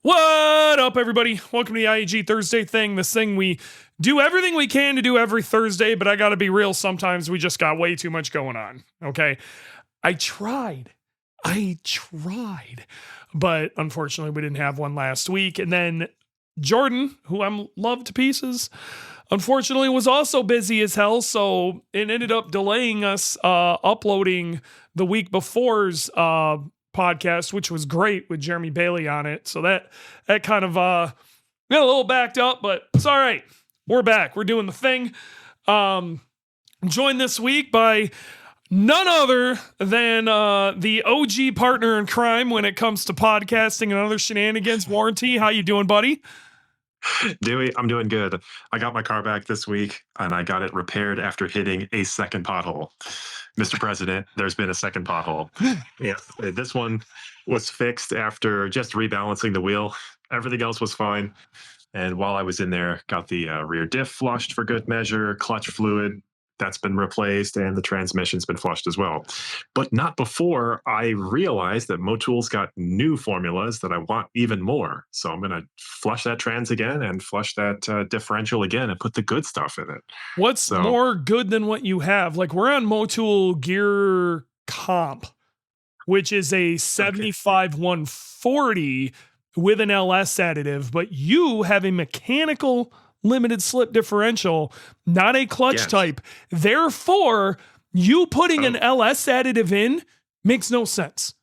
What up, everybody? Welcome to the IAG Thursday thing. This thing we do everything we can to do every Thursday, but I gotta be real, sometimes we just got way too much going on, okay? I tried, but unfortunately we didn't have one last week. And then Jordan, who I'm loved to pieces, unfortunately was also busy as hell, so it ended up delaying us uploading the week before's podcast, which was great with Jeremy Bailey on it. So that kind of got a little backed up, but it's all right. We're back. We're doing the thing. Joined this week by none other than the OG partner in crime when it comes to podcasting and other shenanigans, Warranty. How you doing, buddy? Dewey, I'm doing good. I got my car back this week and I got it repaired after hitting a second pothole. Mr. President, there's been a second pothole. Yeah, this one was fixed after just rebalancing the wheel. Everything else was fine. And while I was in there, got the rear diff flushed for good measure, clutch fluid, that's been replaced, and the transmission's been flushed as well. But not before I realized that Motool's got new formulas that I want even more. So I'm going to flush that trans again and flush that differential again and put the good stuff in it. What's more good than what you have? Like, we're on Motool Gear Comp, which is a 75-140 with an LS additive, but you have a mechanical limited slip differential, not a clutch type. Therefore, you putting an LS additive in makes no sense.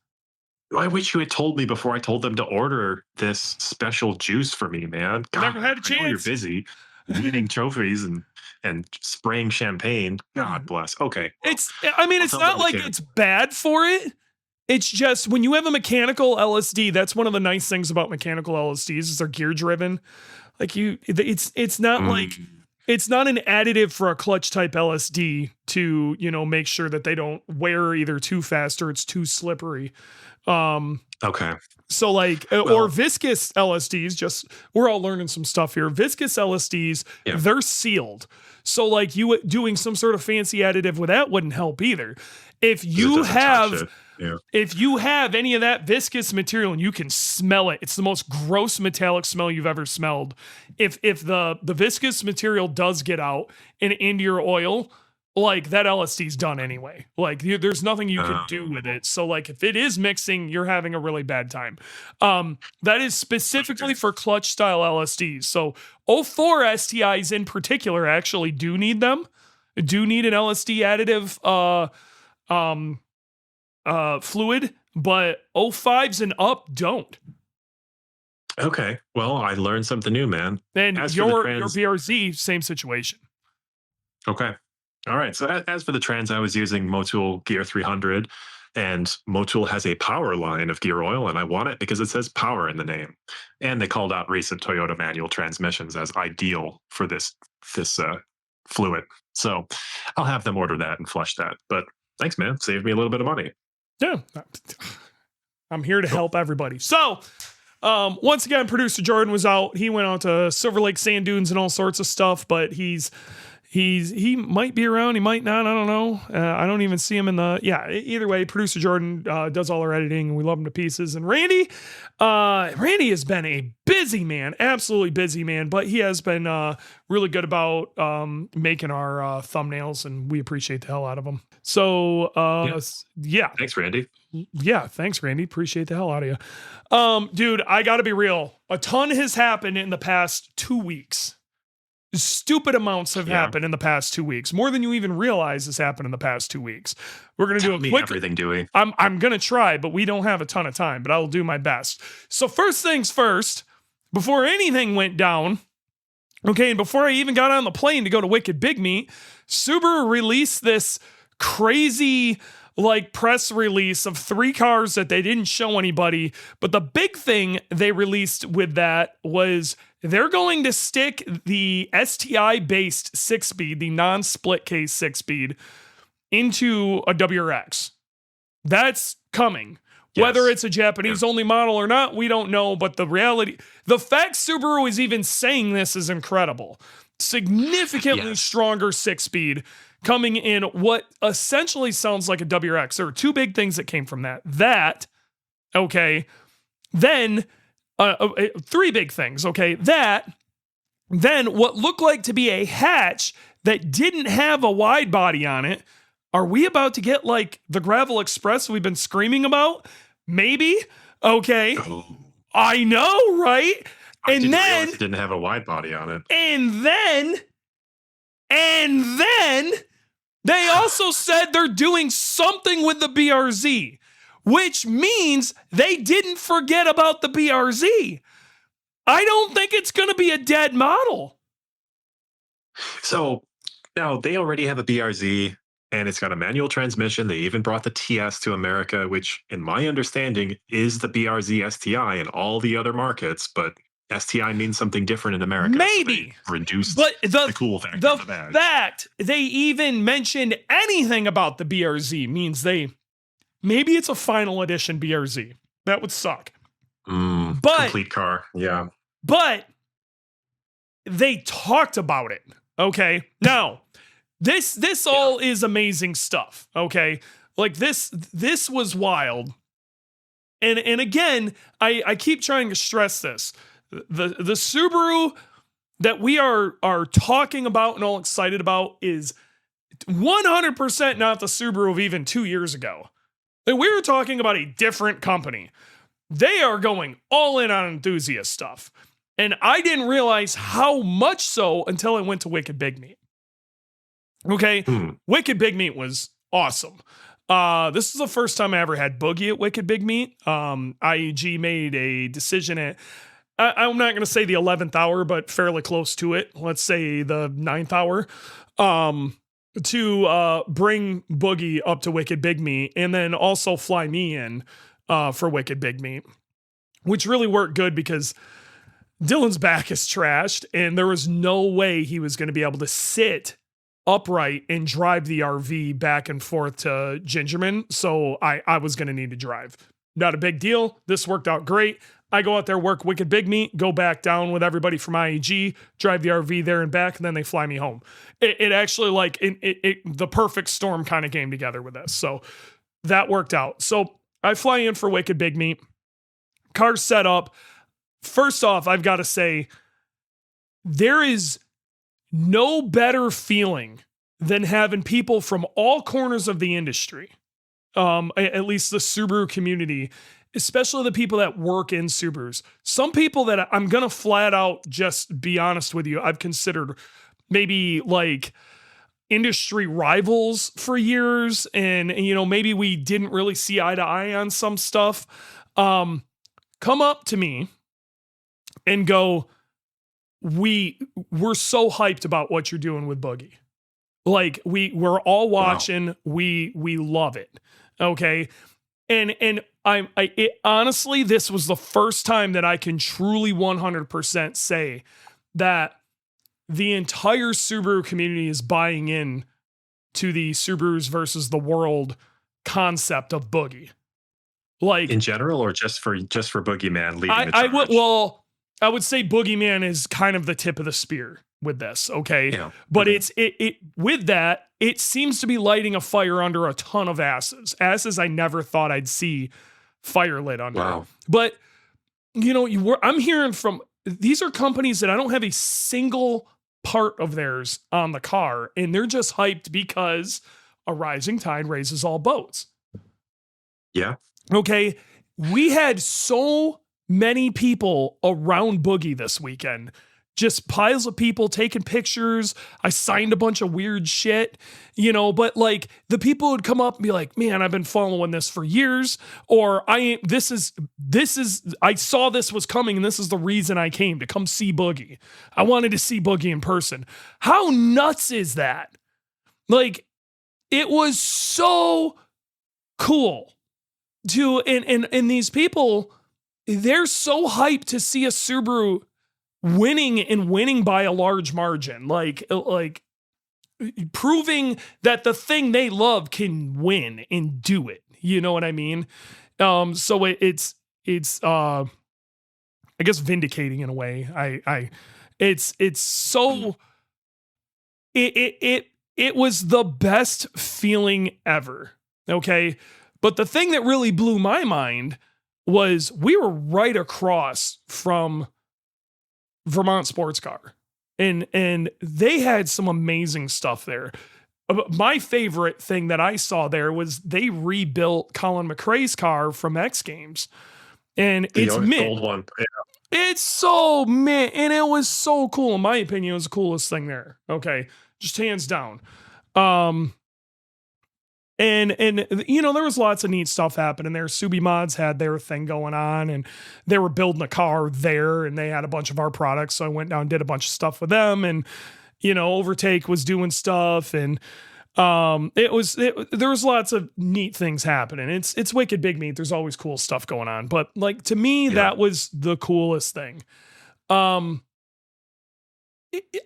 I wish you had told me before I told them to order this special juice for me, man. God, never had a chance. I know you're busy winning trophies and spraying champagne. God bless. Okay. It's not like it's bad for it. It's just when you have a mechanical LSD, that's one of the nice things about mechanical LSDs is they're gear driven. Like it's not like it's not an additive for a clutch type LSD to, make sure that they don't wear either too fast or it's too slippery. Okay. So or viscous LSDs, just we're all learning some stuff here. Viscous LSDs, they're sealed. So like you doing some sort of fancy additive with that wouldn't help either. If you have any of that viscous material and you can smell it, it's the most gross metallic smell you've ever smelled. If the viscous material does get out and into your oil, like that LSD's done anyway. Like there's nothing you can do with it. So like if it is mixing, you're having a really bad time. That is specifically for clutch style LSDs. So 04 STIs in particular actually do need them. Do need an LSD additive fluid, but 05s and up don't. Okay. Well, I learned something new, man. And your BRZ, same situation. Okay. All right. So as for the trans, I was using Motool Gear 300, and Motool has a power line of gear oil, and I want it because it says power in the name. And they called out recent Toyota manual transmissions as ideal for this fluid. So I'll have them order that and flush that. But thanks, man. Saved me a little bit of money. Yeah. I'm here to help everybody. So once again, producer Jordan was out. He went out to Silver Lake Sand Dunes and all sorts of stuff, but he might be around, he might not, I don't know. I don't even see him in either way, producer Jordan does all our editing and we love him to pieces. And Randy has been a busy man, absolutely busy man, but he has been really good about making our thumbnails, and we appreciate the hell out of them. So Thanks, Randy. Yeah, thanks, Randy. Appreciate the hell out of you. Dude, I gotta be real. A ton has happened in the past 2 weeks. Stupid amounts have happened in the past 2 weeks. More than you even realize has happened in the past 2 weeks. We're going to do a quick everything, Dewey. I'm going to try, but we don't have a ton of time, but I'll do my best. So first things first, before anything went down, okay, and before I even got on the plane to go to Wicked Big Meat, Subaru released this crazy press release of 3 cars that they didn't show anybody. But the big thing they released with that was they're going to stick the STI-based 6-speed, the non-split case 6-speed, into a WRX. That's coming. Yes. Whether it's a Japanese-only model or not, we don't know. But the fact Subaru is even saying this is incredible. Significantly stronger 6-speed coming in what essentially sounds like a WRX. There were 2 big things that came from that. Then Three big things. Okay, that then what looked like to be a hatch that didn't have a wide body on it. Are we about to get like the Gravel Express we've been screaming about? Maybe. Okay. Oh, I know, right? I And didn't then realize it didn't have a wide body on it. and then they also said they're doing something with the BRZ, which means they didn't forget about the BRZ. I don't think it's going to be a dead model. So now they already have a BRZ and it's got a manual transmission. They even brought the TS to America, which, in my understanding, is the BRZ STI in all the other markets. But STI means something different in America. Maybe. So they reduced But the cool factor the of the badge. fact they even mentioned anything about the BRZ means maybe it's a final edition BRZ. That would suck. But Complete car. Yeah. But they talked about it. Okay. Now, this all is amazing stuff. Okay. Like this was wild. And again, I keep trying to stress this. The Subaru that we are talking about and all excited about is 100% not the Subaru of even 2 years ago. And we were talking about a different company. They are going all in on enthusiast stuff. And I didn't realize how much so until I went to Wicked Big Meat. Okay. Wicked Big Meat was awesome. This is the first time I ever had Boogie at Wicked Big Meat. IAG made a decision at, I'm not going to say the 11th hour, but fairly close to it. Let's say the 9th hour, to bring Boogie up to Wicked Big Meat and then also fly me in for Wicked Big Meat, which really worked good because Dylan's back is trashed and there was no way he was going to be able to sit upright and drive the RV back and forth to Gingerman. So I was going to need to drive. Not a big deal. This worked out great. I go out there, work Wicked Big Meat, go back down with everybody from IAG, drive the RV there and back, and then they fly me home. It actually the perfect storm kind of came together with this. So that worked out. So I fly in for Wicked Big Meat. Car's set up. First off, I've got to say, there is no better feeling than having people from all corners of the industry, at least the Subaru community, especially the people that work in Subarus. Some people that I'm going to flat out just be honest with you, I've considered maybe like industry rivals for years. And maybe we didn't really see eye to eye on some stuff. Come up to me and go, we're so hyped about what you're doing with Boogie. Like we're all watching. Wow. We love it. Okay. And honestly, this was the first time that I can truly 100% say that the entire Subaru community is buying in to the Subarus versus the world concept of Boogie. Like in general, or just for Boogeyman leading the charge? I would say Boogeyman is kind of the tip of the spear with this, okay? Yeah. But it with that, it seems to be lighting a fire under a ton of asses I never thought I'd see fire lit under. Wow. But I'm hearing from, these are companies that I don't have a single part of theirs on the car, and they're just hyped because a rising tide raises all boats. Yeah. Okay. We had so many people around Boogie this weekend, just piles of people taking pictures. I signed a bunch of weird shit, but like the people would come up and be like, man, I've been following this for years, or I saw this was coming and this is the reason I came to come see Boogie. I wanted to see Boogie in person. How nuts is that? Like, it was so cool and these people, they're so hyped to see a Subaru winning by a large margin, like proving that the thing they love can win and do it. You know what I mean? So it's I guess vindicating in a way. It was the best feeling ever. Okay. But the thing that really blew my mind was we were right across from Vermont Sports Car. And they had some amazing stuff there. My favorite thing that I saw there was they rebuilt Colin McRae's car from X Games. And it's mint. Gold one. Yeah. It's so mint. And it was so cool. In my opinion, it was the coolest thing there. Okay. Just hands down. And you know, there was lots of neat stuff happening there. Subi Mods had their thing going on, and they were building a car there, and they had a bunch of our products. So I went down and did a bunch of stuff with them, and you know, Overtake was doing stuff, and there was lots of neat things happening. It's Wicked Big Meat. There's always cool stuff going on, but like to me, that was the coolest thing.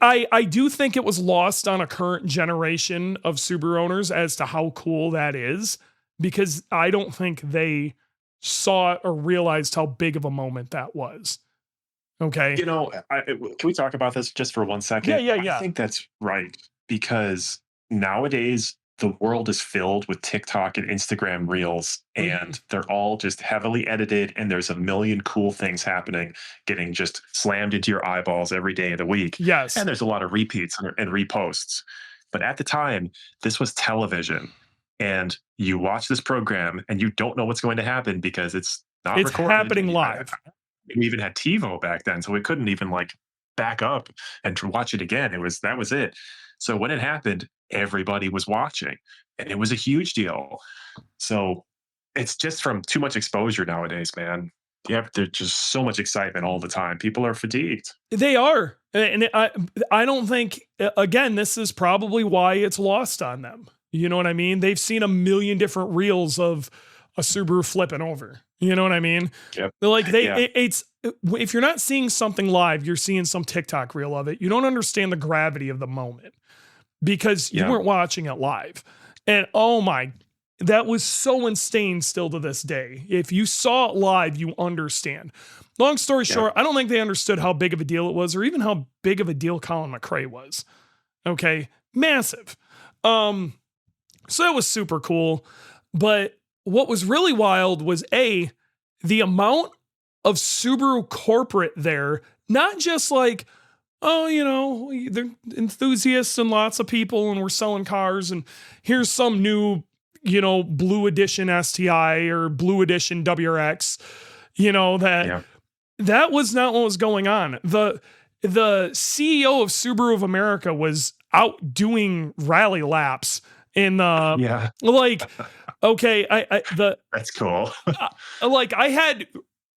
I do think it was lost on a current generation of Subaru owners as to how cool that is, because I don't think they saw or realized how big of a moment that was. Okay. You know, can we talk about this just for 1 second? Yeah. I think that's right, because nowadays the world is filled with TikTok and Instagram reels, and they're all just heavily edited, and there's a million cool things happening, getting just slammed into your eyeballs every day of the week. Yes. And there's a lot of repeats and reposts. But at the time, this was television, and you watch this program and you don't know what's going to happen because it's not recorded. Happening live. We even had TiVo back then, so we couldn't even like back up and watch it again. That was it. So when it happened, everybody was watching, and it was a huge deal. So it's just from too much exposure nowadays, man. Yeah, there's just so much excitement all the time. People are fatigued. They are. And I don't think, again, this is probably why it's lost on them. You know what I mean? They've seen a million different reels of a Subaru flipping over. You know what I mean? Yep. Like it's if you're not seeing something live, you're seeing some TikTok reel of it. You don't understand the gravity of the moment because you weren't watching it live. And oh my, that was so insane still to this day. If you saw it live, you understand. Long story short, I don't think they understood how big of a deal it was, or even how big of a deal Colin McRae was. Okay. Massive. So it was super cool. But what was really wild was the amount of Subaru corporate there, not just like, oh, you know, they're enthusiasts and lots of people and we're selling cars and here's some new, you know, blue edition STI or blue edition WRX, you know, that was not what was going on. The CEO of Subaru of America was out doing rally laps in the, like, okay, that's cool. Like I had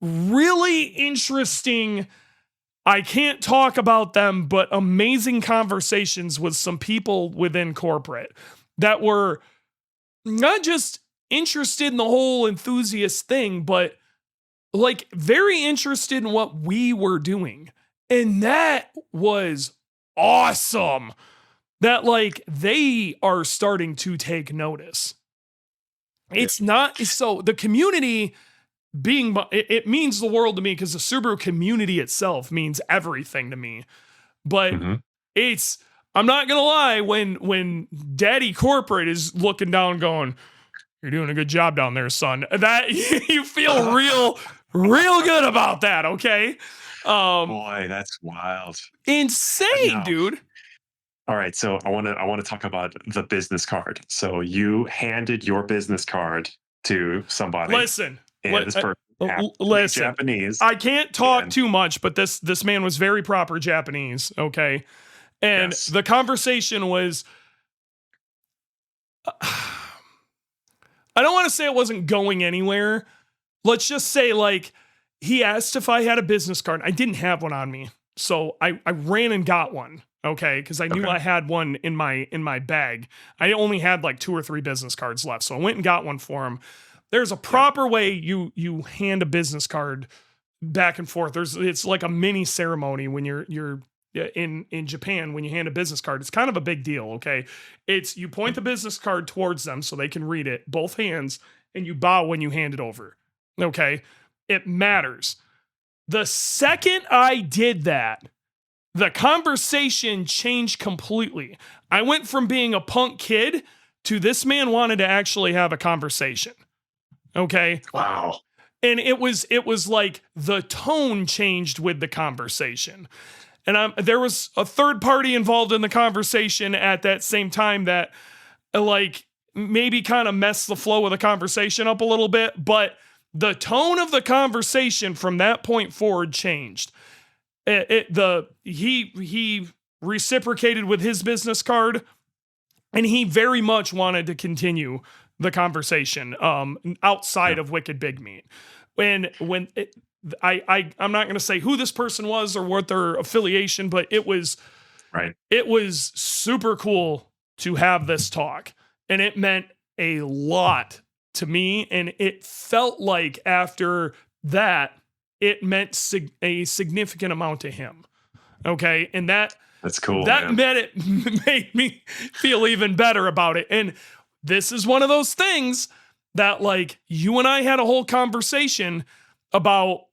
really interesting, I can't talk about them, but amazing conversations with some people within corporate that were not just interested in the whole enthusiast thing, but like very interested in what we were doing. And that was awesome. That like they are starting to take notice. It's not so the community being, it means the world to me because the Subaru community itself means everything to me. But I'm not going to lie, when Daddy Corporate is looking down going, you're doing a good job down there, son, that you feel real good about that. Okay. Boy, that's wild. Insane, dude. All right, so I want to talk about the business card. So you handed your business card to somebody. Listen, this person Japanese. I can't talk too much, but this man was very proper Japanese. Okay, and the conversation was. I don't want to say it wasn't going anywhere. Let's just say like he asked if I had a business card. I didn't have one on me, so I ran and got one. Okay, because I knew I had one in my bag. I only had like 2 or 3 business cards left, so I went and got one for him. There's a proper way you hand a business card back and forth. It's like a mini ceremony when you're in Japan when you hand a business card. It's kind of a big deal. Okay, it's you point the business card towards them so they can read it, both hands, and you bow when you hand it over. Okay, it matters. The second I did that, the conversation changed completely. I went from being a punk kid to this man wanted to actually have a conversation. Okay. Wow. And it was like the tone changed with the conversation. And there was a third party involved in the conversation at that same time that like maybe kind of messed the flow of the conversation up a little bit, but the tone of the conversation from that point forward changed. He reciprocated with his business card, and he very much wanted to continue the conversation outside of Wicked Big Meat. I'm not going to say who this person was or what their affiliation, but it was super cool to have this talk, and it meant a lot to me. And it felt like after that, it meant a significant amount to him. Okay. And that's cool. That made me feel even better about it. And this is one of those things that like you and I had a whole conversation about.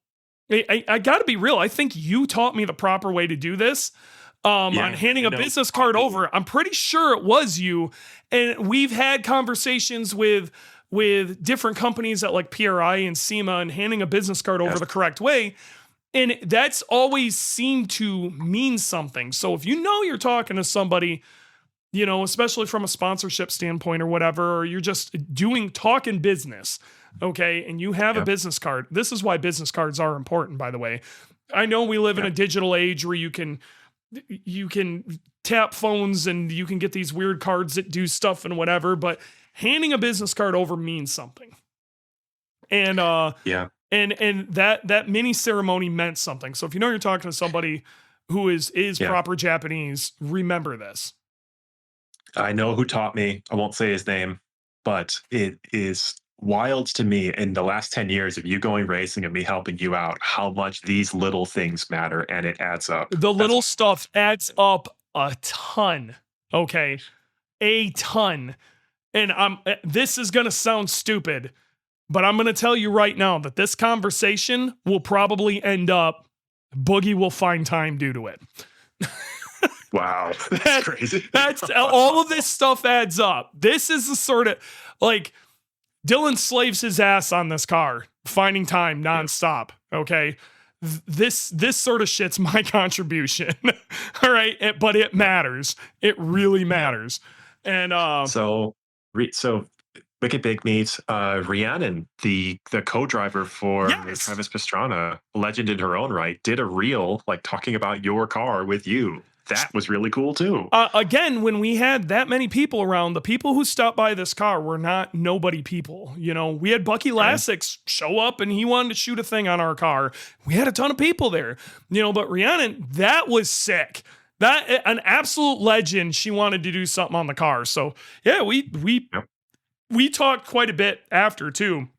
I got to be real. I think you taught me the proper way to do this on handing a business card over. I'm pretty sure it was you. And we've had conversations with different companies at like PRI and SEMA and handing a business card over the correct way. And that's always seemed to mean something. So if you know you're talking to somebody, you know, especially from a sponsorship standpoint or whatever, or you're just talking business, okay, and you have a business card. This is why business cards are important, by the way. I know we live in a digital age where you can tap phones and you can get these weird cards that do stuff and whatever, but handing a business card over means something. And and that mini ceremony meant something. So if you know you're talking to somebody who is proper Japanese, remember this. I know who taught me. I won't say his name, but it is wild to me in the last 10 years of you going racing and me helping you out, how much these little things matter, and it adds up. The little stuff adds up a ton. Okay. A ton. And this is going to sound stupid, but I'm going to tell you right now that this conversation will probably end up Boogie will find time due to it. Wow. That's crazy. That's all of this stuff adds up. This is the sort of like Dylan slaves his ass on this car, finding time nonstop. Okay. This sort of shit's my contribution. All right. But it matters. It really matters. And so Wicked Big Meat, Rhiannon, the co-driver for Travis Pastrana, legend in her own right, did a reel like talking about your car with you. That was really cool too. Again, when we had that many people around, the people who stopped by this car were not nobody people. You know, we had Bucky Lassix show up and he wanted to shoot a thing on our car. We had a ton of people there, you know, but Rhiannon, that was sick. That an absolute legend. She wanted to do something on the car. So yeah, we talked quite a bit after too,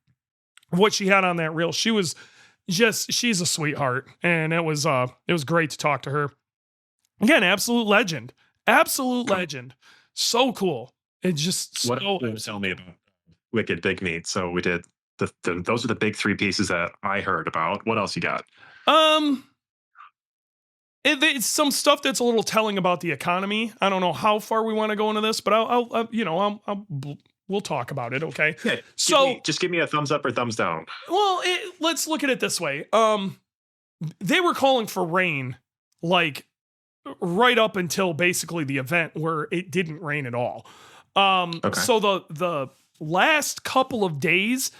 what she had on that reel. She's a sweetheart, and it was great to talk to her. Again, absolute legend. So cool. It just what else tell me about Wicked Big Meat? So we did those are the big three pieces that I heard about. What else you got? It's some stuff that's a little telling about the economy. I don't know how far we want to go into this, but we'll talk about it. Okay. Yeah. Just give me a thumbs up or thumbs down. Well, let's look at it this way. They were calling for rain, like right up until basically the event where it didn't rain at all. So the last couple of days,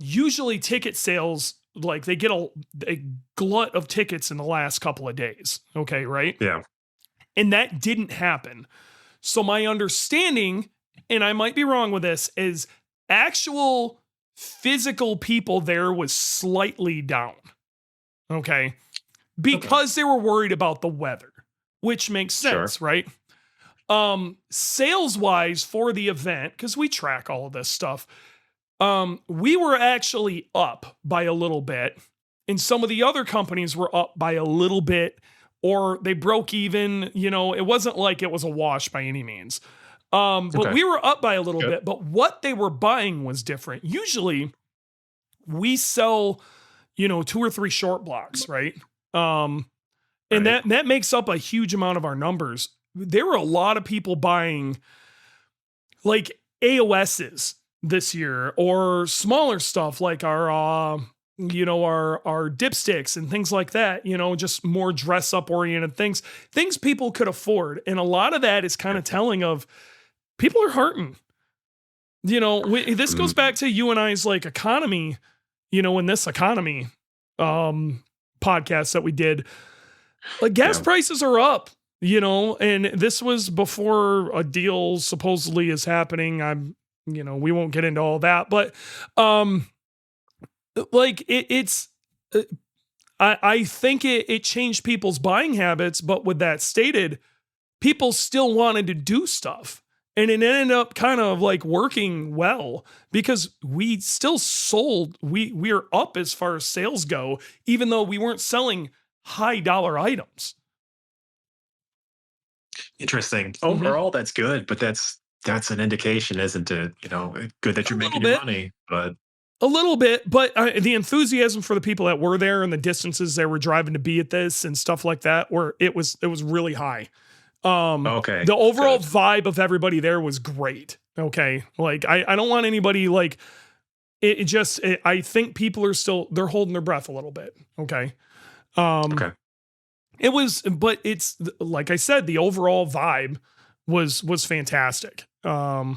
usually ticket sales, like they get a glut of tickets in the last couple of days. Okay. Right. Yeah. And that didn't happen. So my understanding, and I might be wrong with this, is actual physical people there was slightly down. Okay. Because they were worried about the weather, which makes sense, right? Sales wise for the event, because we track all of this stuff, we were actually up by a little bit, and some of the other companies were up by a little bit, or they broke even. You know, it wasn't like it was a wash by any means. But we were up by a little bit, but what they were buying was different. Usually we sell, 2 or 3 short blocks, right? And that makes up a huge amount of our numbers. There were a lot of people buying like AOSs this year, or smaller stuff like our our dipsticks and things like that, just more dress up oriented things people could afford. And a lot of that is kind of telling of people are hurting. This goes back to you and I's like economy, in this economy podcast that we did, like gas prices are up, and this was before a deal supposedly is happening. We won't get into all that, but like I think it changed people's buying habits, but with that stated, people still wanted to do stuff. And it ended up kind of like working well because we still sold. We are up as far as sales go, even though we weren't selling high dollar items. Interesting. Overall, that's good, but that's an indication, isn't it? Good that you're making your money, but a little bit. But the enthusiasm for the people that were there and the distances they were driving to be at this and stuff like that, it was really high. Okay. The overall vibe of everybody there was great. Okay. Like I don't want anybody like I think people are they're holding their breath a little bit. Okay. Okay. But it's like I said, the overall vibe was fantastic. Tell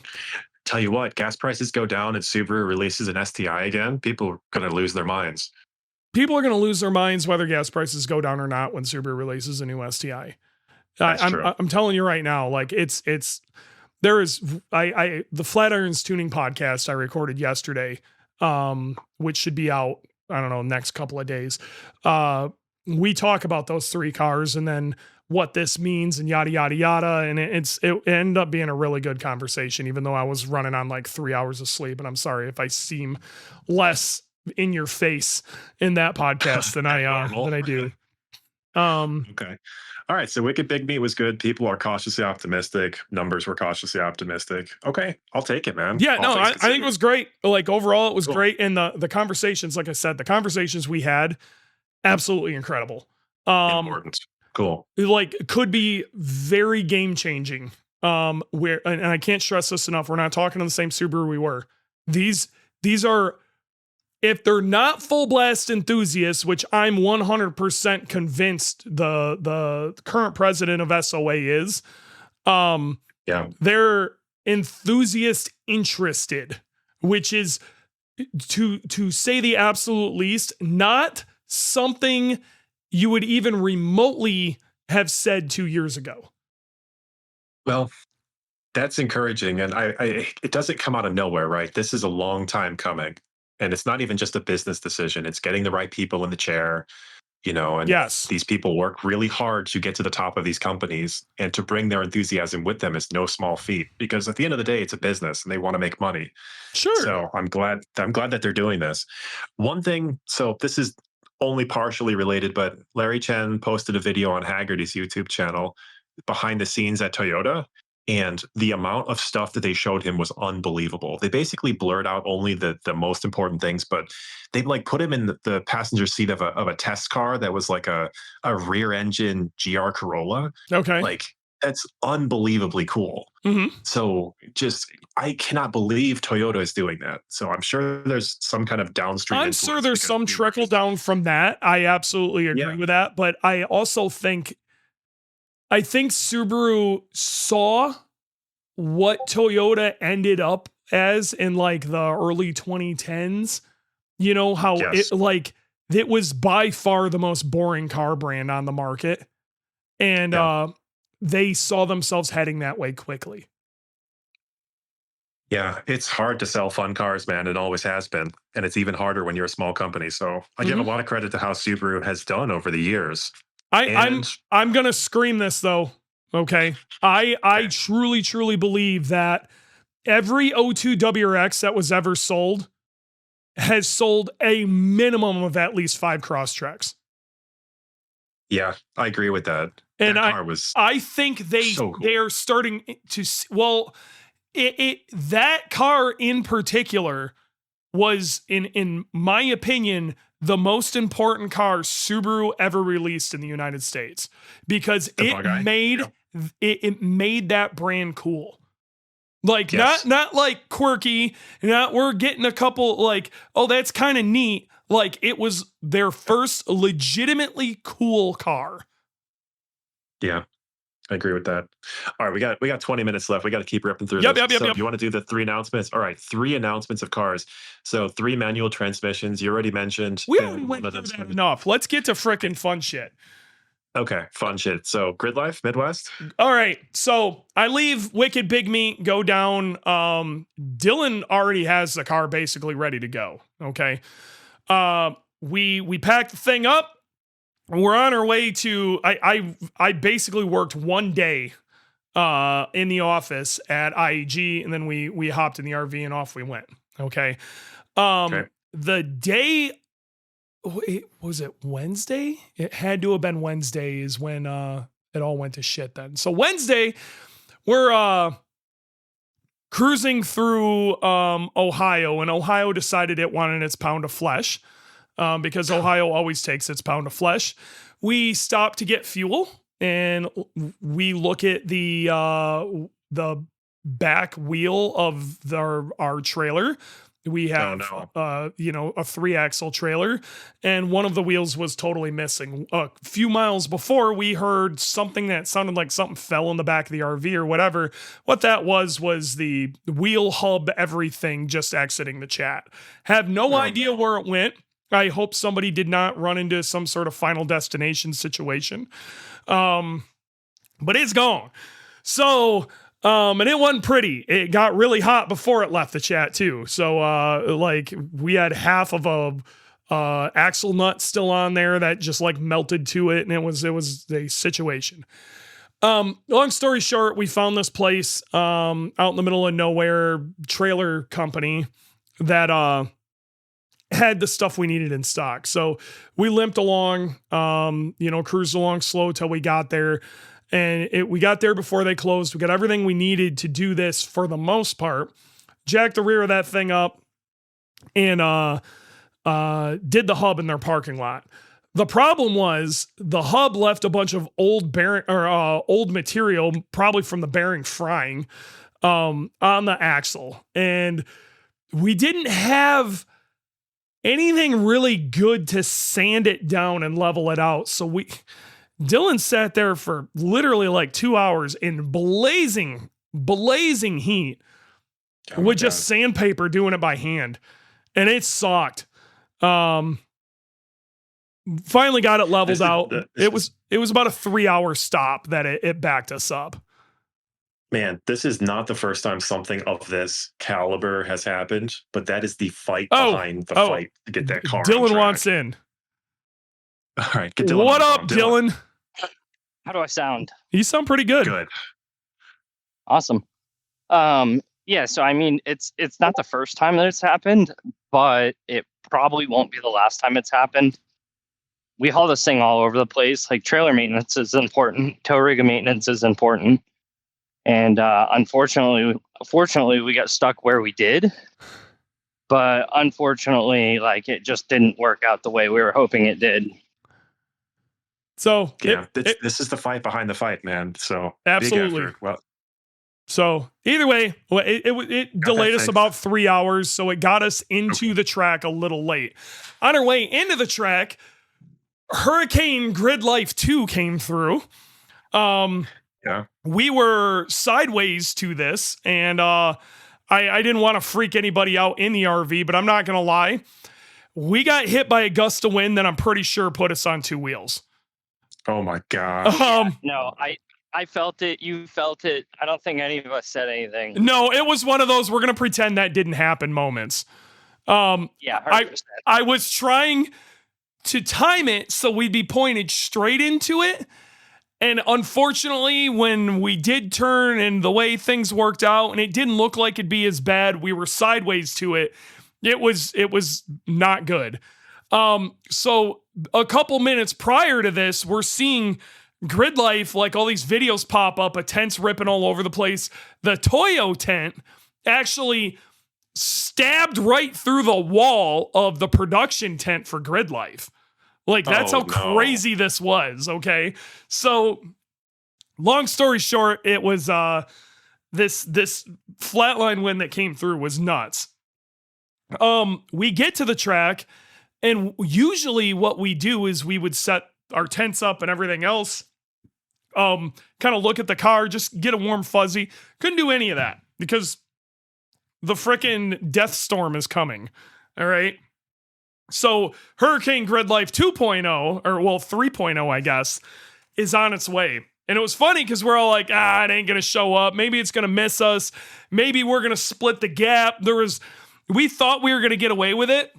you what, gas prices go down and Subaru releases an STI again. People are going to lose their minds. People are going to lose their minds whether gas prices go down or not when Subaru releases a new STI. I'm telling you right now, like the Flatirons Tuning podcast I recorded yesterday, which should be out, I don't know, next couple of days. We talk about those three cars and then what this means and yada, yada, yada. And it ended up being a really good conversation, even though I was running on like 3 hours of sleep. And I'm sorry if I seem less in your face in that podcast than I do. Okay. All right. So Wicked Big Meat was good. People are cautiously optimistic. Numbers were cautiously optimistic. Okay. I'll take it, man. Yeah, no, I think it was great. Like overall, it was great. And the conversations, like I said, the conversations we had, absolutely incredible. Important. Cool. Like could be very game changing. And I can't stress this enough. We're not talking to the same Subaru we were. These are, if they're not full blast enthusiasts, which I'm 100% convinced the current president of SOA is, they're enthusiast interested, which is to say the absolute least, not something you would even remotely have said 2 years ago. Well, that's encouraging. And it doesn't come out of nowhere, right? This is a long time coming. And it's not even just a business decision. It's getting the right people in the chair, and yes, these people work really hard to get to the top of these companies, and to bring their enthusiasm with them is no small feat, because at the end of the day, it's a business and they want to make money. Sure. So I'm glad that they're doing this. One thing, so this is only partially related, but Larry Chen posted a video on Haggerty's YouTube channel behind the scenes at Toyota. And the amount of stuff that they showed him was unbelievable. They basically blurred out only the most important things, but they like put him in the passenger seat of a test car that was like a rear engine GR Corolla. Okay. Like that's unbelievably cool. Mm-hmm. So I cannot believe Toyota is doing that. So I'm sure there's some kind of downstream. I'm sure there's some trickle down from that. I absolutely agree with that. But I also think Subaru saw what Toyota ended up as in like the early 2010s. How it was by far the most boring car brand on the market. And they saw themselves heading that way quickly. Yeah, it's hard to sell fun cars, man. It always has been. And it's even harder when you're a small company. So I give a lot of credit to how Subaru has done over the years. I'm gonna scream this though. Okay. I truly believe that every O2 WRX that was ever sold has sold a minimum of at least 5 Crosstreks. Yeah, I agree with that. And that car was I think they are starting to that car in particular was in my opinion the most important car Subaru ever released in the United States, because it made that brand cool. Like not like quirky, not we're getting a couple like, oh, that's kind of neat. Like, it was their first legitimately cool car. Yeah. I agree with that. All right, we got 20 minutes left. We got to keep ripping through Yep, this. yep, yep, So, yep. do you want to do the 3 announcements? All right, 3 announcements of cars. So, 3 manual transmissions. You already mentioned. We already went through that enough. Let's get to frickin' fun shit. Okay, fun shit. So, Gridlife, Midwest. All right, so I leave Wicked Big Meat, go down. Dylan already has the car basically ready to go. Okay, we pack the thing up. We're on our way to. I basically worked one day in the office at IAG, and then we hopped in the RV and off we went. Okay. Okay. The day, was it Wednesday? It had to have been Wednesday is when it all went to shit then. So Wednesday, we're cruising through Ohio, and Ohio decided it wanted its pound of flesh because Ohio always takes its pound of flesh. We stopped to get fuel, and we look at the back wheel of our trailer. We have, a 3-axle trailer, and one of the wheels was totally missing. A few miles before, we heard something that sounded like something fell in the back of the RV or whatever. What that was the wheel hub, everything just exiting the chat. Have no idea where it went. I hope somebody did not run into some sort of Final Destination situation. But it's gone. So, and it wasn't pretty. It got really hot before it left the chat too. So, like we had half of a axle nut still on there that just like melted to it, and it was a situation. Long story short, we found this place out in the middle of nowhere, trailer company that had the stuff we needed in stock. So we limped along, cruised along slow till we got there. And we got there before they closed. We got everything we needed to do this for the most part. Jacked the rear of that thing up and did the hub in their parking lot. The problem was the hub left a bunch of old bearing or old material, probably from the bearing frying, on the axle. And we didn't have anything really good to sand it down and level it out. So Dylan sat there for literally like 2 hours in blazing heat with just sandpaper doing it by hand. And it sucked. Finally got it leveled out. It was about a 3-hour stop that it backed us up. Man, this is not the first time something of this caliber has happened, but that is the fight behind the fight to get that car. Dylan wants in. All right, get Dylan. What up, Dylan? How do I sound? You sound pretty good. Good. Awesome. Yeah, so I mean, it's not the first time that it's happened, but it probably won't be the last time it's happened. We haul this thing all over the place. Like trailer maintenance is important, tow rig maintenance is important. And fortunately, we got stuck where we did. But unfortunately, like it just didn't work out the way we were hoping it did. So yeah, this is the fight behind the fight, man. So absolutely. Big effort. Well, so either way, it delayed us about 3 hours, so it got us into the track a little late. On our way into the track, Hurricane Gridlife 2 came through. Yeah. We were sideways to this, and I didn't want to freak anybody out in the RV, but I'm not going to lie. We got hit by a gust of wind that I'm pretty sure put us on 2 wheels. Oh, my God. No, I felt it. You felt it. I don't think any of us said anything. No, it was one of those we're going to pretend that didn't happen moments. Yeah, 100%. I was trying to time it so we'd be pointed straight into it. And unfortunately, when we did turn and the way things worked out, and it didn't look like it'd be as bad, we were sideways to it. It was not good. So a couple minutes prior to this, we're seeing Gridlife, like all these videos pop up, a tent's ripping all over the place. The Toyo tent actually stabbed right through the wall of the production tent for Gridlife. Like, that's how crazy this was, okay? So, long story short, it was this flatline wind that came through was nuts. We get to the track, And usually what we do is we would set our tents up and everything else. Kind of look at the car, just get a warm fuzzy. Couldn't do any of that because the frickin' death storm is coming. All right. So Hurricane Gridlife 2.0, or well, 3.0, I guess, is on its way. And it was funny because we're all like, it ain't going to show up. Maybe it's going to miss us. Maybe we're going to split the gap. We thought we were going to get away with it.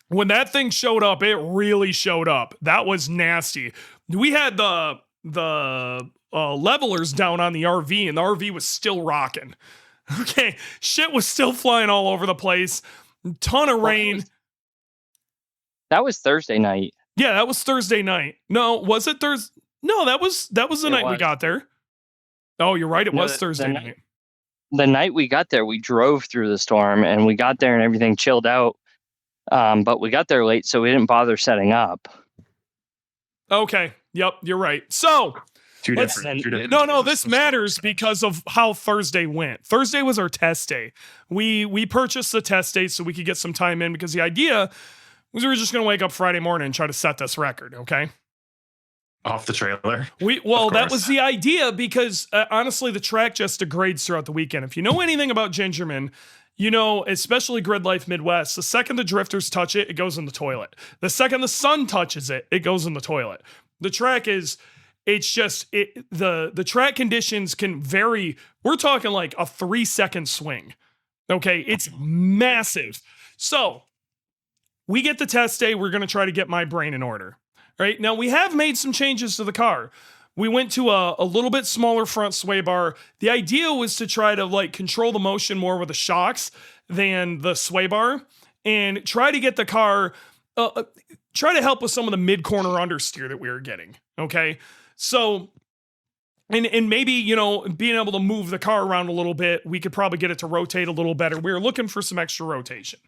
When that thing showed up, it really showed up. That was nasty. We had the levelers down on the RV, and the RV was still rocking. Okay, shit was still flying all over the place. Ton of rain. That was Thursday night. Yeah, that was Thursday night. No, was it Thursday? No, that was the night we got there. Oh, you're right. It was Thursday night. The night we got there, we drove through the storm, and we got there and everything chilled out. But we got there late, so we didn't bother setting up. Okay. Yep, you're right. So Two different. No, this matters because of how Thursday went. Thursday was our test day. We purchased the test day so we could get some time in because the idea was we were just going to wake up Friday morning and try to set this record, okay? Off the trailer. That was the idea because honestly, the track just degrades throughout the weekend. If you know anything about Gingerman, you know, especially Gridlife Midwest, the second the drifters touch it, it goes in the toilet. The second the sun touches it, it goes in the toilet. The track is, the track conditions can vary. We're talking like a 3-second swing. Okay, it's massive. So we get the test day. We're going to try to get my brain in order. Right now, we have made some changes to the car. We went to a little bit smaller front sway bar. The idea was to try to like control the motion more with the shocks than the sway bar and try to get the car, try to help with some of the mid-corner understeer that we were getting. Okay. So, and maybe, you know, being able to move the car around a little bit, we could probably get it to rotate a little better. We were looking for some extra rotation.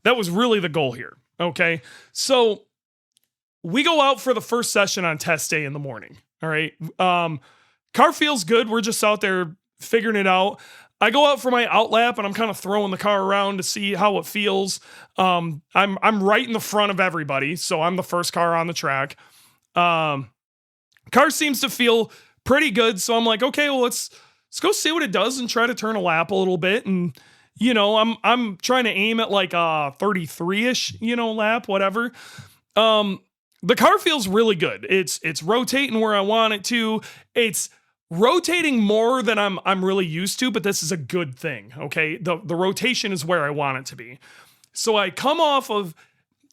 That was really the goal here. Okay. So we go out for the first session on test day in the morning. All right. Car feels good. We're just out there figuring it out. I go out for my out lap and I'm kind of throwing the car around to see how it feels. I'm right in the front of everybody. So I'm the first car on the track. Car seems to feel pretty good. So I'm like, okay, well, let's go see what it does and try to turn a lap a little bit. And, you know, I'm trying to aim at like a 33-ish, you know, lap, whatever. The car feels really good. It's rotating where I want it to. It's rotating more than I'm really used to, but this is a good thing. Okay. The rotation is where I want it to be. So I come off of,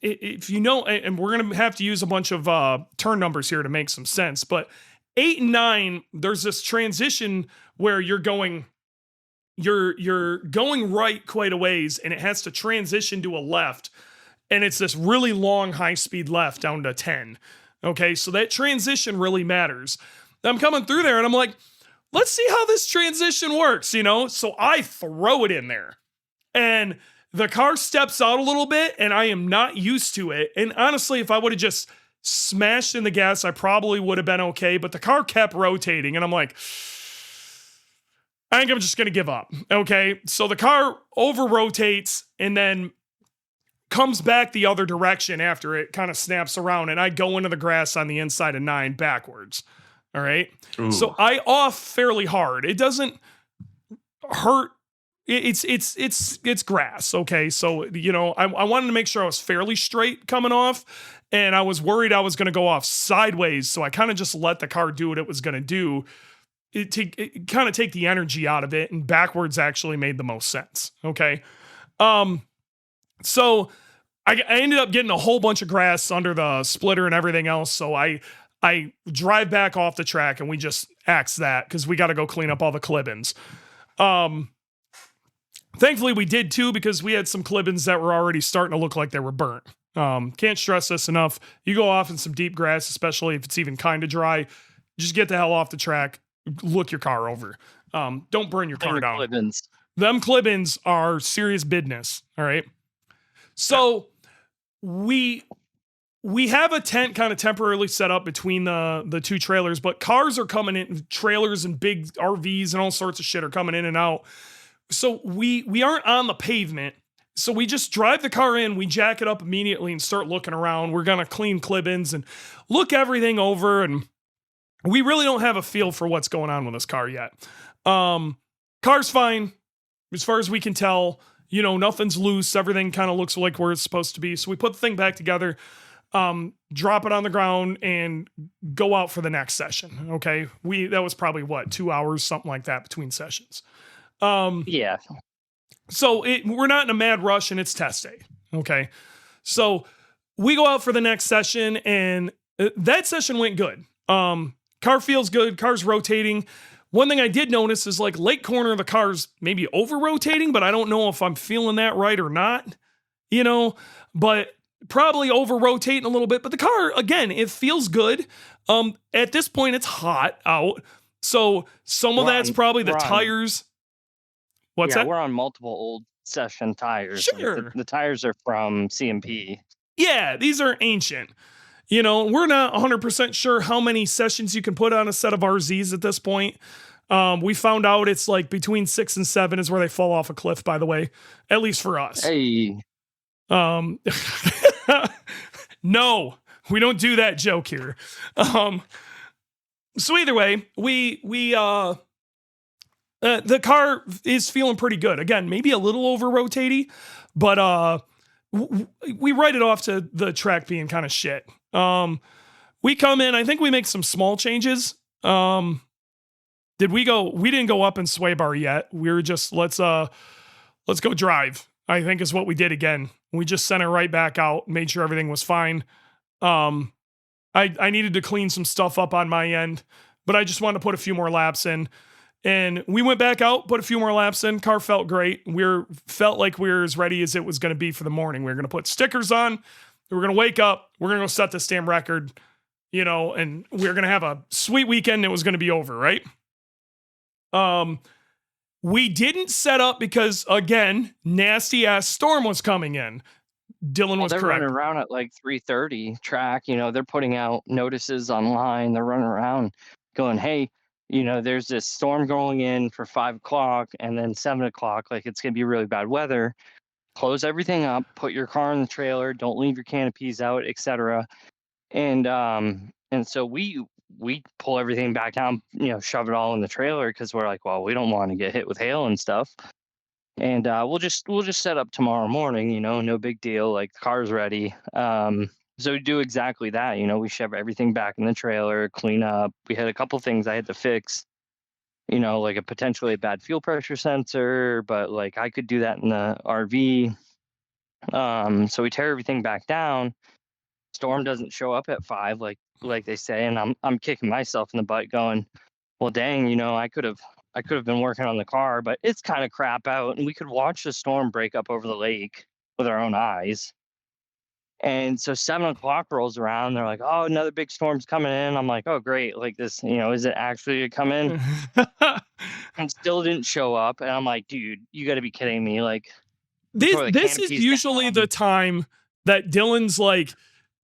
if you know, and we're going to have to use a bunch of turn numbers here to make some sense, but 8 and 9, there's this transition where you're going right quite a ways and it has to transition to a left. And it's this really long high-speed left down to 10. Okay, so that transition really matters. I'm coming through there and I'm like, let's see how this transition works, you know? So I throw it in there. And the car steps out a little bit and I am not used to it. And honestly, if I would have just smashed in the gas, I probably would have been okay. But the car kept rotating and I'm like, I think I'm just going to give up. Okay, so the car over-rotates and then comes back the other direction after it kind of snaps around and I go into the grass on the inside of 9 backwards. All right. Ooh. So I off fairly hard. It doesn't hurt. It's grass. Okay. So, you know, I wanted to make sure I was fairly straight coming off and I was worried I was going to go off sideways. So I kind of just let the car do what it was going to do. It kind of take the energy out of it and backwards actually made the most sense. Okay. So I ended up getting a whole bunch of grass under the splitter and everything else. So I drive back off the track and we just axe that because we got to go clean up all the clippings. Thankfully we did too because we had some clippings that were already starting to look like they were burnt. Can't stress this enough. You go off in some deep grass, especially if it's even kind of dry, just get the hell off the track, look your car over. Don't burn your car down. Clippings. Them clippings are serious business. All right. So we have a tent kind of temporarily set up between the two trailers, but cars are coming in, trailers and big RVs and all sorts of shit are coming in and out. So we aren't on the pavement. So we just drive the car in, we jack it up immediately and start looking around. We're going to clean clip-ins and look everything over. And we really don't have a feel for what's going on with this car yet. Car's fine as far as we can tell. You know, nothing's loose. Everything kind of looks like where it's supposed to be. So we put the thing back together, drop it on the ground, and go out for the next session. Okay. That was probably 2 hours, something like that between sessions. Yeah. So we're not in a mad rush and it's test day. Okay. So we go out for the next session and that session went good. Car feels good. Car's rotating. One thing I did notice is like late corner of the car's maybe over rotating, but I don't know if I'm feeling that right or not, you know, but probably over rotating a little bit. But the car, again, it feels good. At this point, it's hot out. So some of that's probably the tires. What's that? We're on multiple old session tires. Sure. Like the tires are from CMP. Yeah, these are ancient. You know, we're not 100% sure how many sessions you can put on a set of RZs at this point. We found out it's like between 6 and 7 is where they fall off a cliff, by the way, at least for us. Hey. No, we don't do that joke here. So either way, the car is feeling pretty good. Again, maybe a little over rotatey, but we write it off to the track being kind of shit. We come in, I think we make some small changes. We didn't go up in sway bar yet. We were just, let's go drive, I think is what we did again. We just sent it right back out, made sure everything was fine. I needed to clean some stuff up on my end, but I just wanted to put a few more laps in. And we went back out, put a few more laps in. Car felt great. Felt like we were as ready as it was going to be for the morning. We were going to put stickers on. We're going to wake up. We're going to go set this damn record, you know, and we're going to have a sweet weekend. It was going to be over, right? We didn't set up because, again, nasty ass storm was coming in. Dylan was they're correct. Running around at like 3:30 track. You know, they're putting out notices online. They're running around going, hey, you know, there's this storm going in for 5 o'clock and then 7 o'clock. Like it's going to be really bad weather. Close everything up, put your car in the trailer, don't leave your canopies out, etc. And so we pull everything back down, you know, shove it all in the trailer because we're like, well, we don't want to get hit with hail and stuff. And we'll just set up tomorrow morning, you know, no big deal. Like the car's ready. So we do exactly that. You know, we shove everything back in the trailer, clean up. We had a couple things I had to fix, you know, like a potentially bad fuel pressure sensor, but like I could do that in the RV. So we tear everything back down. Storm doesn't show up at 5, like they say, and I'm kicking myself in the butt, going, well, dang, you know, I could have been working on the car, but it's kind of crap out, and we could watch the storm break up over the lake with our own eyes. And so 7 o'clock rolls around. They're like, oh, another big storm's coming in. I'm like, oh, great. Like this, you know, is it actually going to come in? And still didn't show up. And I'm like, dude, you got to be kidding me. Like, this is usually the time that Dylan's like,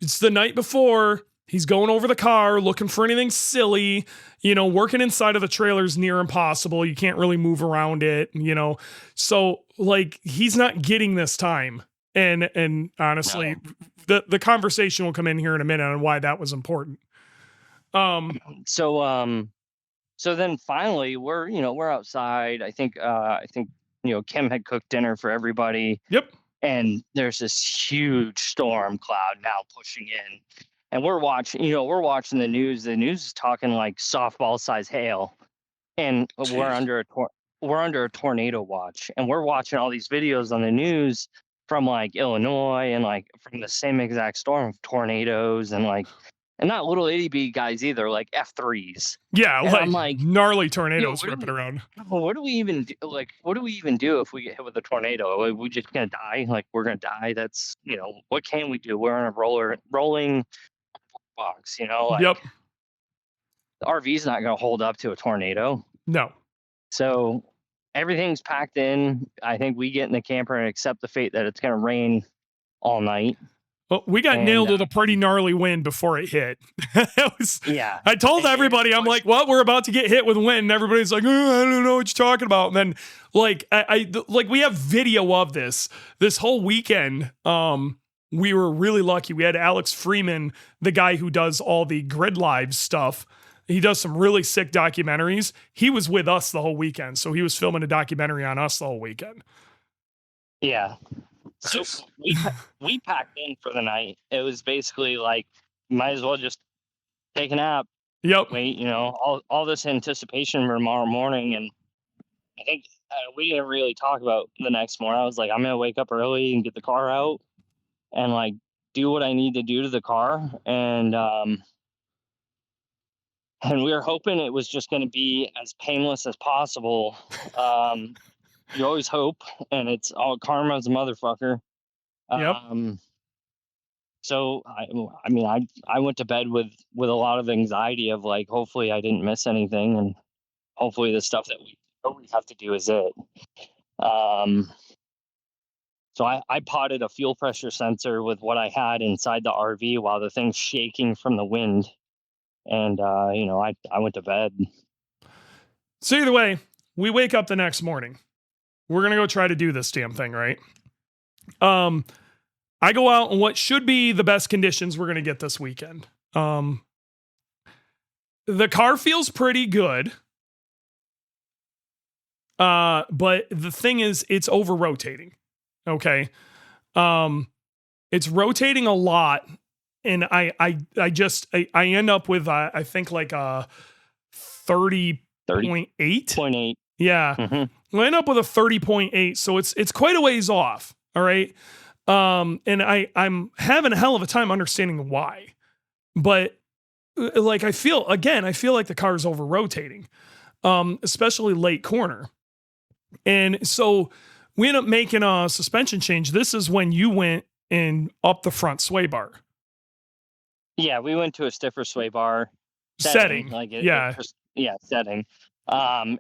it's the night before. He's going over the car, looking for anything silly, you know, working inside of the trailer is near impossible. You can't really move around it, you know? So like, he's not getting this time. And honestly, the conversation will come in here in a minute on why that was important. So then finally we're outside. I think, you know, Kim had cooked dinner for everybody. Yep. And there's this huge storm cloud now pushing in. And we're watching the news. The news is talking like softball size hail. And we're under a tornado watch. And we're watching all these videos on the news from like Illinois and like from the same exact storm of tornadoes and not little itty bitty guys either, like F3s. Yeah, and I'm like gnarly tornadoes ripping around. What do we even do? Like, what do we even do if we get hit with a tornado? Are we just gonna die? Like, we're gonna die. That's, you know, what can we do? We're on a rolling box, you know. Like, yep. The RV's not gonna hold up to a tornado. No. So everything's packed in. I think we get in the camper and accept the fate that it's going to rain all night. Well, we got nailed with a pretty gnarly wind before it hit. Yeah. I told everybody, I'm like, well, we're about to get hit with wind. And everybody's like, oh, I don't know what you're talking about. And then like, like we have video of this whole weekend. We were really lucky. We had Alex Freeman, the guy who does all the Gridlife stuff. He does some really sick documentaries. He was with us the whole weekend. So he was filming a documentary on us the whole weekend. Yeah. So we packed in for the night. It was basically like, might as well just take a nap. Yep. Wait, all this anticipation for tomorrow morning. And I think we didn't really talk about the next morning. I was like, I'm going to wake up early and get the car out and like do what I need to do to the car. And we were hoping it was just going to be as painless as possible. You always hope, and it's all karma's a motherfucker. Yep. So I mean, I went to bed with a lot of anxiety of like, hopefully I didn't miss anything, and hopefully the stuff that we have to do is it. So I potted a fuel pressure sensor with what I had inside the RV while the thing's shaking from the wind, and I went to bed. So either way, we wake up the next morning. We're going to go try to do this damn thing, right? I go out in what should be the best conditions we're going to get this weekend. The car feels pretty good. But the thing is, it's over rotating. Okay. It's rotating a lot. And I end up with, I think like a 30.8. 30.8. Yeah. Mm-hmm. I end up with a 30.8. So it's quite a ways off. All right. And I'm having a hell of a time understanding why, but like, I feel like the car is over rotating, especially late corner. And so we end up making a suspension change. This is when you went and up the front sway bar. Yeah. We went to a stiffer sway bar Setting. Setting.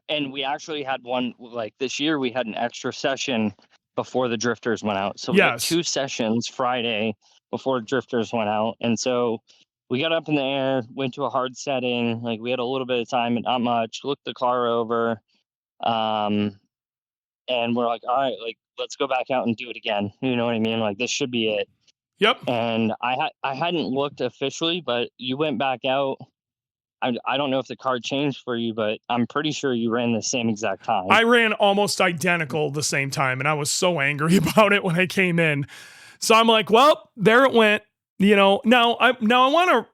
And we actually had one, like this year we had an extra session before the drifters went out. So we had 2 sessions Friday before drifters went out. And so we got up in the air, went to a hard setting. Like we had a little bit of time, but not much. Looked the car over. And we're like, all right, like, let's go back out and do it again. You know what I mean? Like, this should be it. Yep. And I hadn't looked officially, but you went back out. I don't know if the car changed for you, but I'm pretty sure you ran the same exact time. I ran almost identical the same time, and I was so angry about it when I came in. So I'm like, well, there it went. Now I want to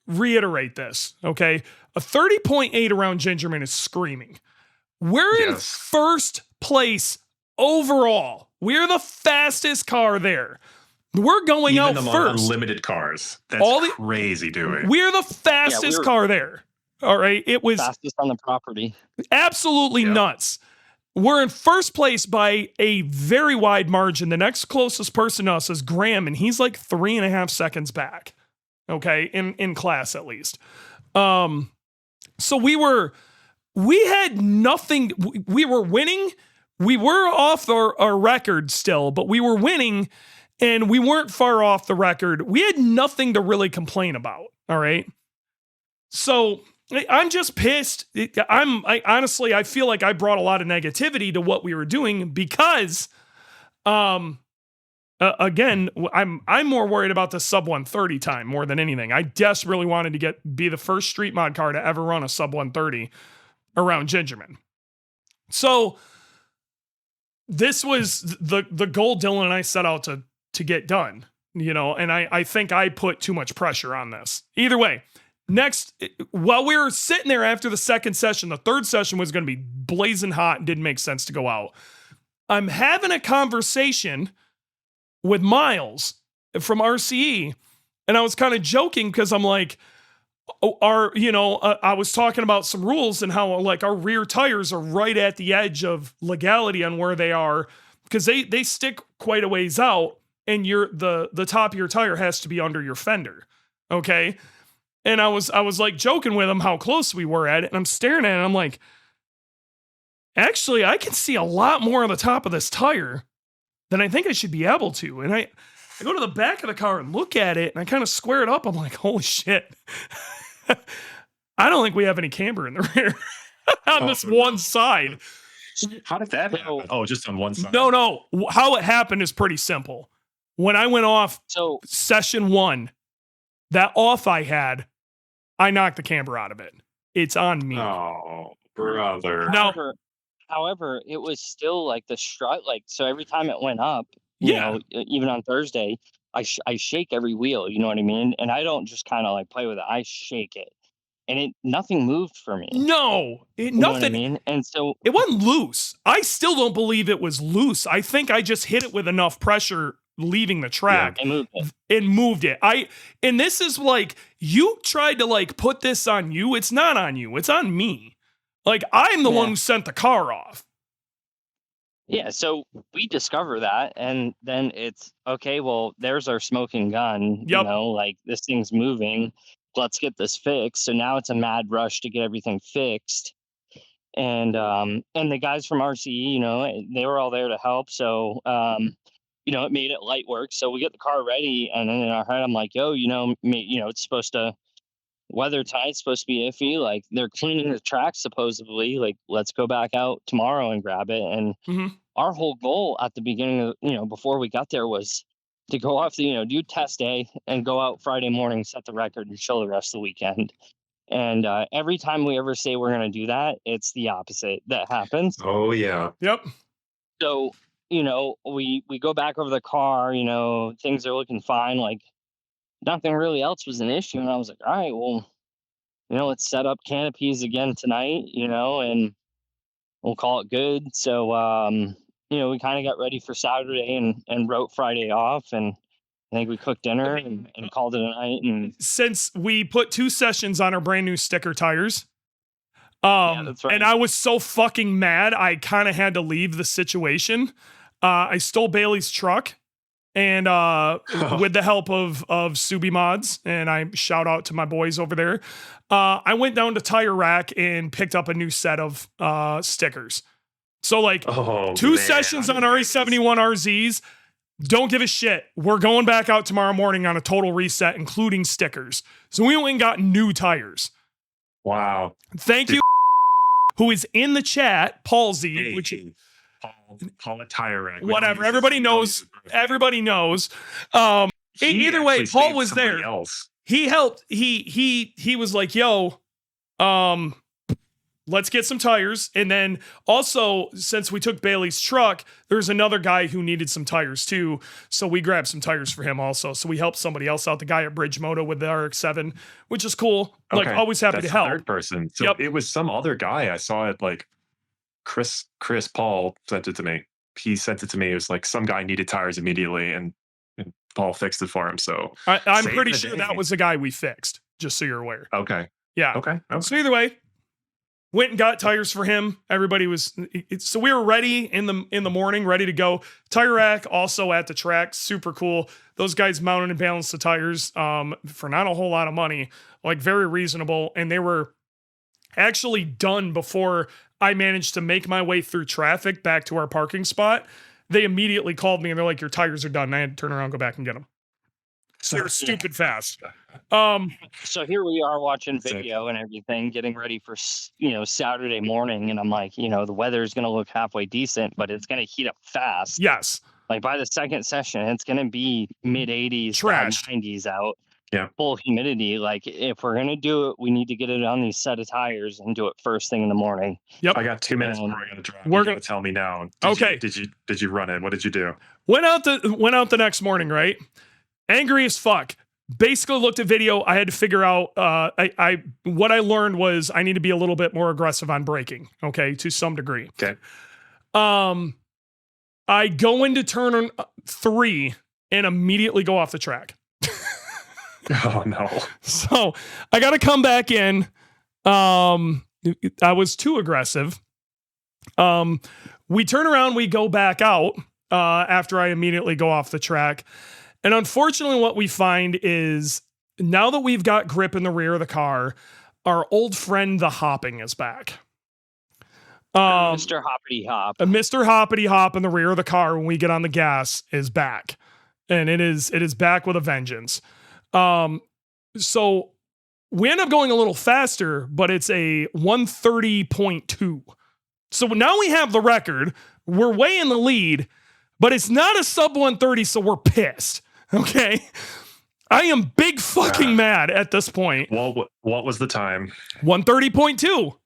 reiterate this, okay? A 30.8 around Gingerman is screaming. We're in first place overall. We're the fastest car there. We're going out first. On unlimited cars. That's crazy doing. We're the fastest car there. All right. It was fastest on the property. Absolutely nuts. We're in first place by a very wide margin. The next closest person to us is Graham, and he's like 3.5 seconds back. Okay. In class, at least. So we had nothing. We were winning. We were off our record still, but we were winning. And we weren't far off the record. We had nothing to really complain about. All right. So I'm just pissed. I honestly, I feel like I brought a lot of negativity to what we were doing because, again, I'm more worried about the sub 130 time more than anything. I desperately wanted to be the first street mod car to ever run a sub 130 around Gingerman. So this was the goal Dylan and I set out to get done, and I think I put too much pressure on this. Either way, next, while we were sitting there after the second session, the third session was going to be blazing hot and didn't make sense to go out. I'm having a conversation with Miles from RCE, and I was kind of joking because I'm like, I was talking about some rules and how like our rear tires are right at the edge of legality on where they are because they stick quite a ways out. And the top of your tire has to be under your fender. Okay. And I was like joking with him how close we were at it. And I'm staring at it. And I'm like, actually, I can see a lot more on the top of this tire than I think I should be able to. And I go to the back of the car and look at it, and I kind of square it up. I'm like, holy shit. I don't think we have any camber in the rear on this one side. How did that happen? Oh, just on one side. No. How it happened is pretty simple. When I went off session 1, that off I had, I knocked the camber out of it. It's on me. Oh, brother. No. However, it was still like the strut. Like, so every time it went up, you know, even on Thursday, I shake every wheel. You know what I mean? And I don't just kind of like play with it. I shake it. And nothing moved for me. No, nothing. Know what I mean? And so it wasn't loose. I still don't believe it was loose. I think I just hit it with enough pressure leaving the track. Yeah, it moved it. And this is like, you tried to like put this on you. It's not on you. It's on me. Like, I'm the one who sent the car off. Yeah, so we discover that, and then it's okay. Well, there's our smoking gun. Yep. You know, like, this thing's moving. Let's get this fixed. So now it's a mad rush to get everything fixed. And the guys from RCE, you know, they were all there to help. So you know, it made it light work. So we get the car ready, and then in our head, I'm like, yo, you know, it's supposed to weather tide's supposed to be iffy. Like, they're cleaning the track supposedly. Like, let's go back out tomorrow and grab it. And our whole goal at the beginning of, you know, before we got there was to go off the, you know, do test day and go out Friday morning, set the record, and show the rest of the weekend. And every time we ever say we're going to do that, it's the opposite that happens. Oh, yeah. Yep. So, you know, we go back over the car, you know, things are looking fine. Like, nothing really else was an issue. And I was like, all right, well, you know, let's set up canopies again tonight, you know, and we'll call it good. So, you know, we kind of got ready for Saturday and wrote Friday off. And I think we cooked dinner and called it a night. And since we put 2 sessions on our brand new sticker tires, yeah, that's right. And I was so fucking mad, I kind of had to leave the situation. I stole Bailey's truck, and with the help of Subi Mods, and I shout out to my boys over there, I went down to Tire Rack and picked up a new set of stickers. So like 2 sessions on RE71 RZs. Don't give a shit. We're going back out tomorrow morning on a total reset, including stickers. So we went and got new tires. Wow. Thank you, who is in the chat, Paul Z, which Paul a Tire Rack. Whatever. Everybody knows. Everybody knows. Either way, Paul was there. He helped. He was like, yo, let's get some tires. And then also, since we took Bailey's truck, there's another guy who needed some tires too. So we grabbed some tires for him also. So we helped somebody else out, the guy at Bridge Moto with the RX-7, which is cool. Like, always happy to help. Third person. So it was some other guy. I saw it like Chris Paul sent it to me. He sent it to me. It was like some guy needed tires immediately, and Paul fixed it for him. So I'm pretty sure that was the guy we fixed, just so you're aware. Okay. Yeah. Okay. So either way, went and got tires for him. Everybody was, so we were ready in the morning, ready to go. Tire Rack also at the track, super cool. Those guys mounted and balanced the tires for not a whole lot of money, like very reasonable. And they were actually done before I managed to make my way through traffic back to our parking spot. They immediately called me and they're like, your tires are done. And I had to turn around and go back and get them. So they're stupid fast. So here we are watching video and everything, getting ready for, you know, Saturday morning. And I'm like, you know, the weather is going to look halfway decent, but it's going to heat up fast. Yes. Like by the second session, it's going to be mid 80s, trash 90s out. Yeah. Full humidity. Like, if we're going to do it, we need to get it on these set of tires and do it first thing in the morning. Yep. I got 2 minutes before I got to drive. We're going to tell me now. Did you run it? What did you do? Went out the next morning, right? Angry as fuck. Basically looked at video. I had to figure out, what I learned was I need to be a little bit more aggressive on braking. Okay. To some degree. Okay. I go into turn 3 and immediately go off the track. Oh no. So I got to come back in. I was too aggressive. We turn around, we go back out after I immediately go off the track. And unfortunately, what we find is now that we've got grip in the rear of the car, our old friend, the hopping, is back. Mr. Hoppity Hop. Mr. Hoppity Hop in the rear of the car when we get on the gas is back. and it is back with a vengeance. So we end up going a little faster, but it's a 130.2. So now we have the record. We're way in the lead, but it's not a sub 130, so we're pissed. Okay. I am big fucking mad at this point. Well, what was the time? 130.2.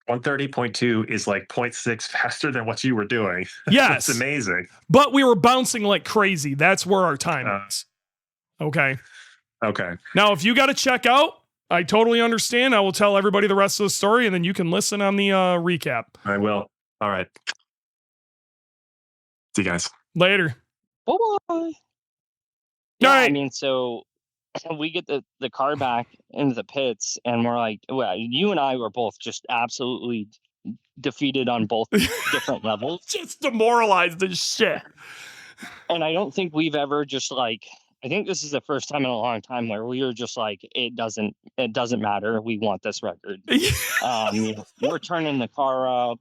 130.2 is like 0.6 faster than what you were doing. Yes. It's amazing. But we were bouncing like crazy. That's where our time is. Okay. Okay. Now, if you got to check out, I totally understand. I will tell everybody the rest of the story, and then you can listen on the recap. I will. All right. See you guys. Later. Bye-bye. Yeah, All right. I mean, so we get the car back into the pits, and we're like, well, you and I were both just absolutely defeated on both different levels. Just demoralized as shit. And I don't think we've ever just like, I think this is the first time in a long time where we were just like, it doesn't matter. We want this record. We're turning the car up.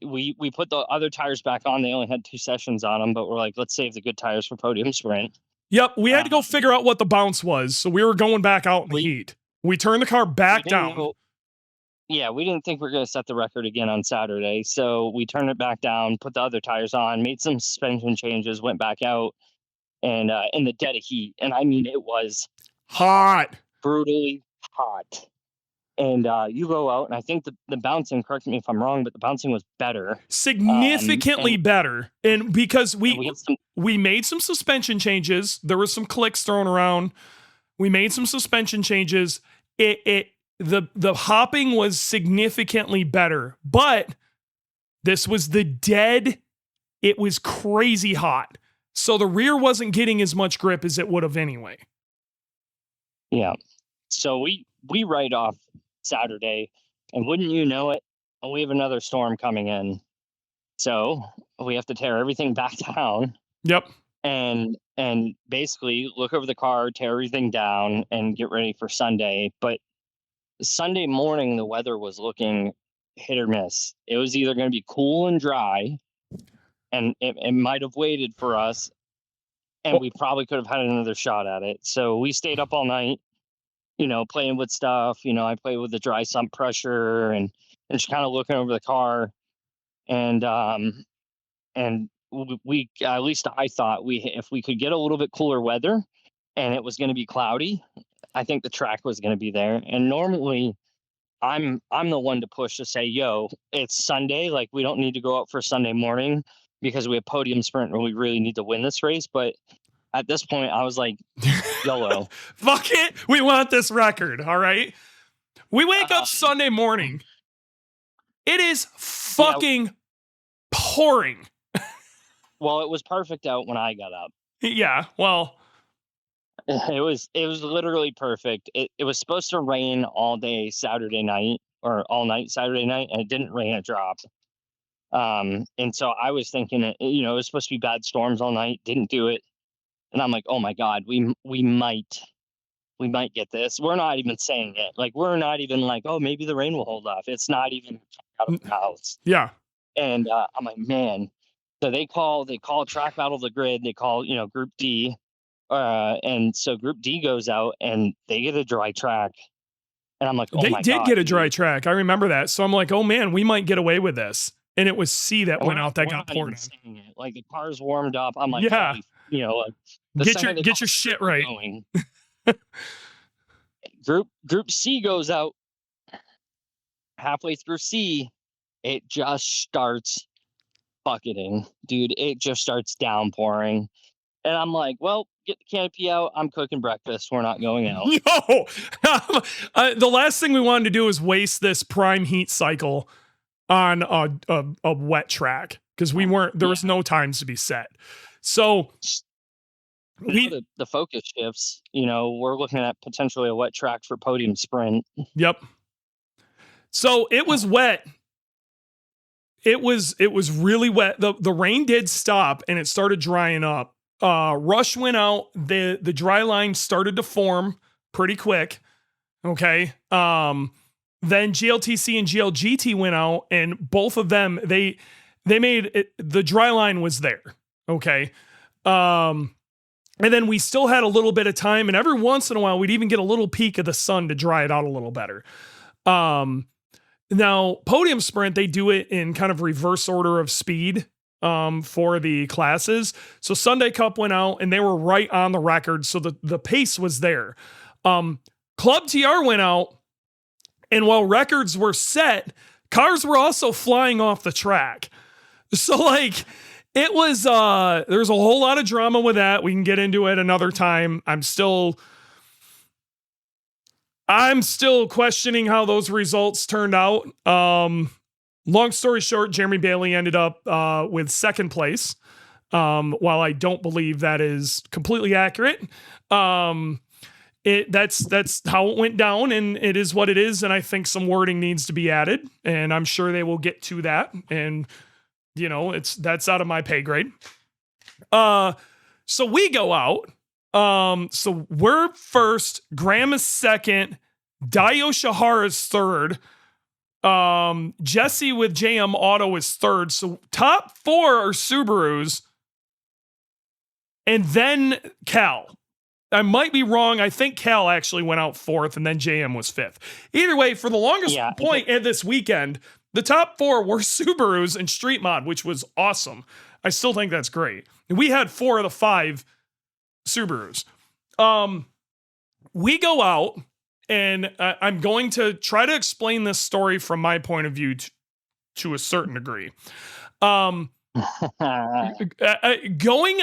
We put the other tires back on. They only had 2 sessions on them, but we're like, let's save the good tires for podium sprint. Yep, we had to go figure out what the bounce was, so we were going back out in the heat. We turned the car back down. We didn't think we were going to set the record again on Saturday, so we turned it back down, put the other tires on, made some suspension changes, went back out, and in the dead of heat. And I mean, it was hot, brutally hot. And you go out, and I think the bouncing, correct me if I'm wrong, but the bouncing was better. Significantly better. And because we made some suspension changes. There was some clicks thrown around. We made some suspension changes. The hopping was significantly better. But this was the dead. It was crazy hot. So the rear wasn't getting as much grip as it would have anyway. Yeah. So we write off Saturday, and wouldn't you know it, we have another storm coming in, so we have to tear everything back down. Yep. And basically look over the car, tear everything down, and get ready for Sunday. But Sunday morning the weather was looking hit or miss. It was either going to be cool and dry, and it might have waited for us, and we probably could have had another shot at it. So we stayed up all night, playing with stuff. I played with the dry sump pressure and just kind of looking over the car. And we, at least I thought if we could get a little bit cooler weather and it was going to be cloudy, I think the track was going to be there. And normally I'm the one to push to say, yo, it's Sunday. Like, we don't need to go out for Sunday morning because we have podium sprint where we really need to win this race. But at this point, I was like, YOLO. Fuck it. We want this record. All right. We wake up Sunday morning. It is fucking pouring. Well, it was perfect out when I got up. Yeah. Well, it was literally perfect. It was supposed to rain all day Saturday night, or all night Saturday night, and it didn't rain a drop. And so I was thinking, it was supposed to be bad storms all night. Didn't do it. And I'm like, oh my God, we might get this. We're not even saying it. Like, we're not even like, oh, maybe the rain will hold off. It's not even out of the house. Yeah. And I'm like, man. So they call track battle the grid. They call, Group D. And so Group D goes out and they get a dry track. And I'm like, oh my God. They did get a dry track. I remember that. So I'm like, oh man, we might get away with this. And it was C that went out that got poured in. Like, the car's warmed up. I'm like, yeah. Get your shit right. Group C goes out. Halfway through C, it just starts bucketing, dude. It just starts downpouring, and I'm like, well, get the canopy out. I'm cooking breakfast. We're not going out. No. The last thing we wanted to do is waste this prime heat cycle on a wet track, because there was no times to be set. So the focus shifts. We're looking at potentially a wet track for podium sprint. Yep. So it was wet. It was really wet. The rain did stop and it started drying up. Rush went out. The dry line started to form pretty quick. Okay. Then GLTC and GLGT went out, and both of them, they made it, the dry line was there. Okay. And then we still had a little bit of time, and every once in a while we'd even get a little peek of the sun to dry it out a little better. Now, podium sprint, they do it in kind of reverse order of speed for the classes. So Sunday Cup went out, and they were right on the record, so the pace was there. Club TR went out, and while records were set, cars were also flying off the track. So, like, it was, there's a whole lot of drama with that. We can get into it another time. I'm still questioning how those results turned out. Long story short, Jeremy Bailey ended up with second place. While I don't believe that is completely accurate, that's how it went down, and it is what it is. And I think some wording needs to be added, and I'm sure they will get to that. And that's out of my pay grade. So we go out. So we're first, Graham is second, Dio Shahar is third. Jesse with JM Auto is third. So top 4 are Subarus. And then Cal. I might be wrong. I think Cal actually went out 4th, and then JM was 5th. Either way, for the longest point at this weekend, the top 4 were Subarus and Street Mod, which was awesome. I still think that's great. We had 4 of the 5 Subarus. We go out, and I'm going to try to explain this story from my point of view to a certain degree. Going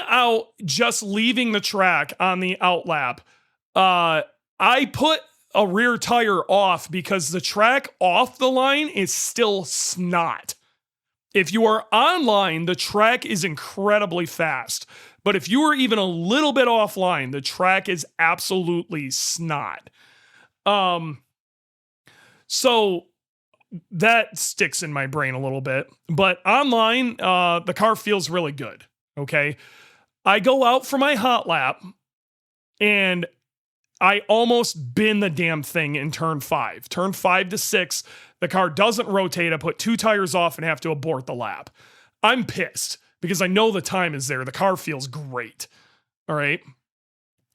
out, just leaving the track on the outlap, I put a rear tire off because the track off the line is still snot. If you are online, the track is incredibly fast. But if you are even a little bit offline, the track is absolutely snot. So that sticks in my brain a little bit. But online, the car feels really good. Okay. I go out for my hot lap, and I almost bin the damn thing in turn 5. Turn 5 to 6, the car doesn't rotate. I put 2 tires off and have to abort the lap. I'm pissed because I know the time is there. The car feels great. All right.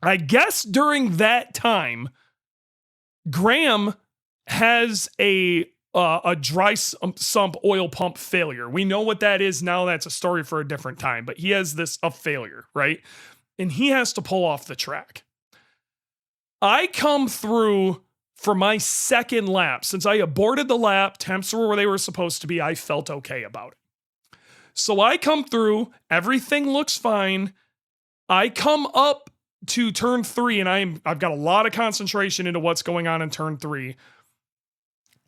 I guess during that time, Graham has a dry sump oil pump failure. We know what that is now. That's a story for a different time, but he has a failure, right? And he has to pull off the track. I come through for my second lap. Since I aborted the lap, temps were where they were supposed to be. I felt okay about it. So I come through, everything looks fine. I come up to turn 3, and I've got a lot of concentration into what's going on in turn 3.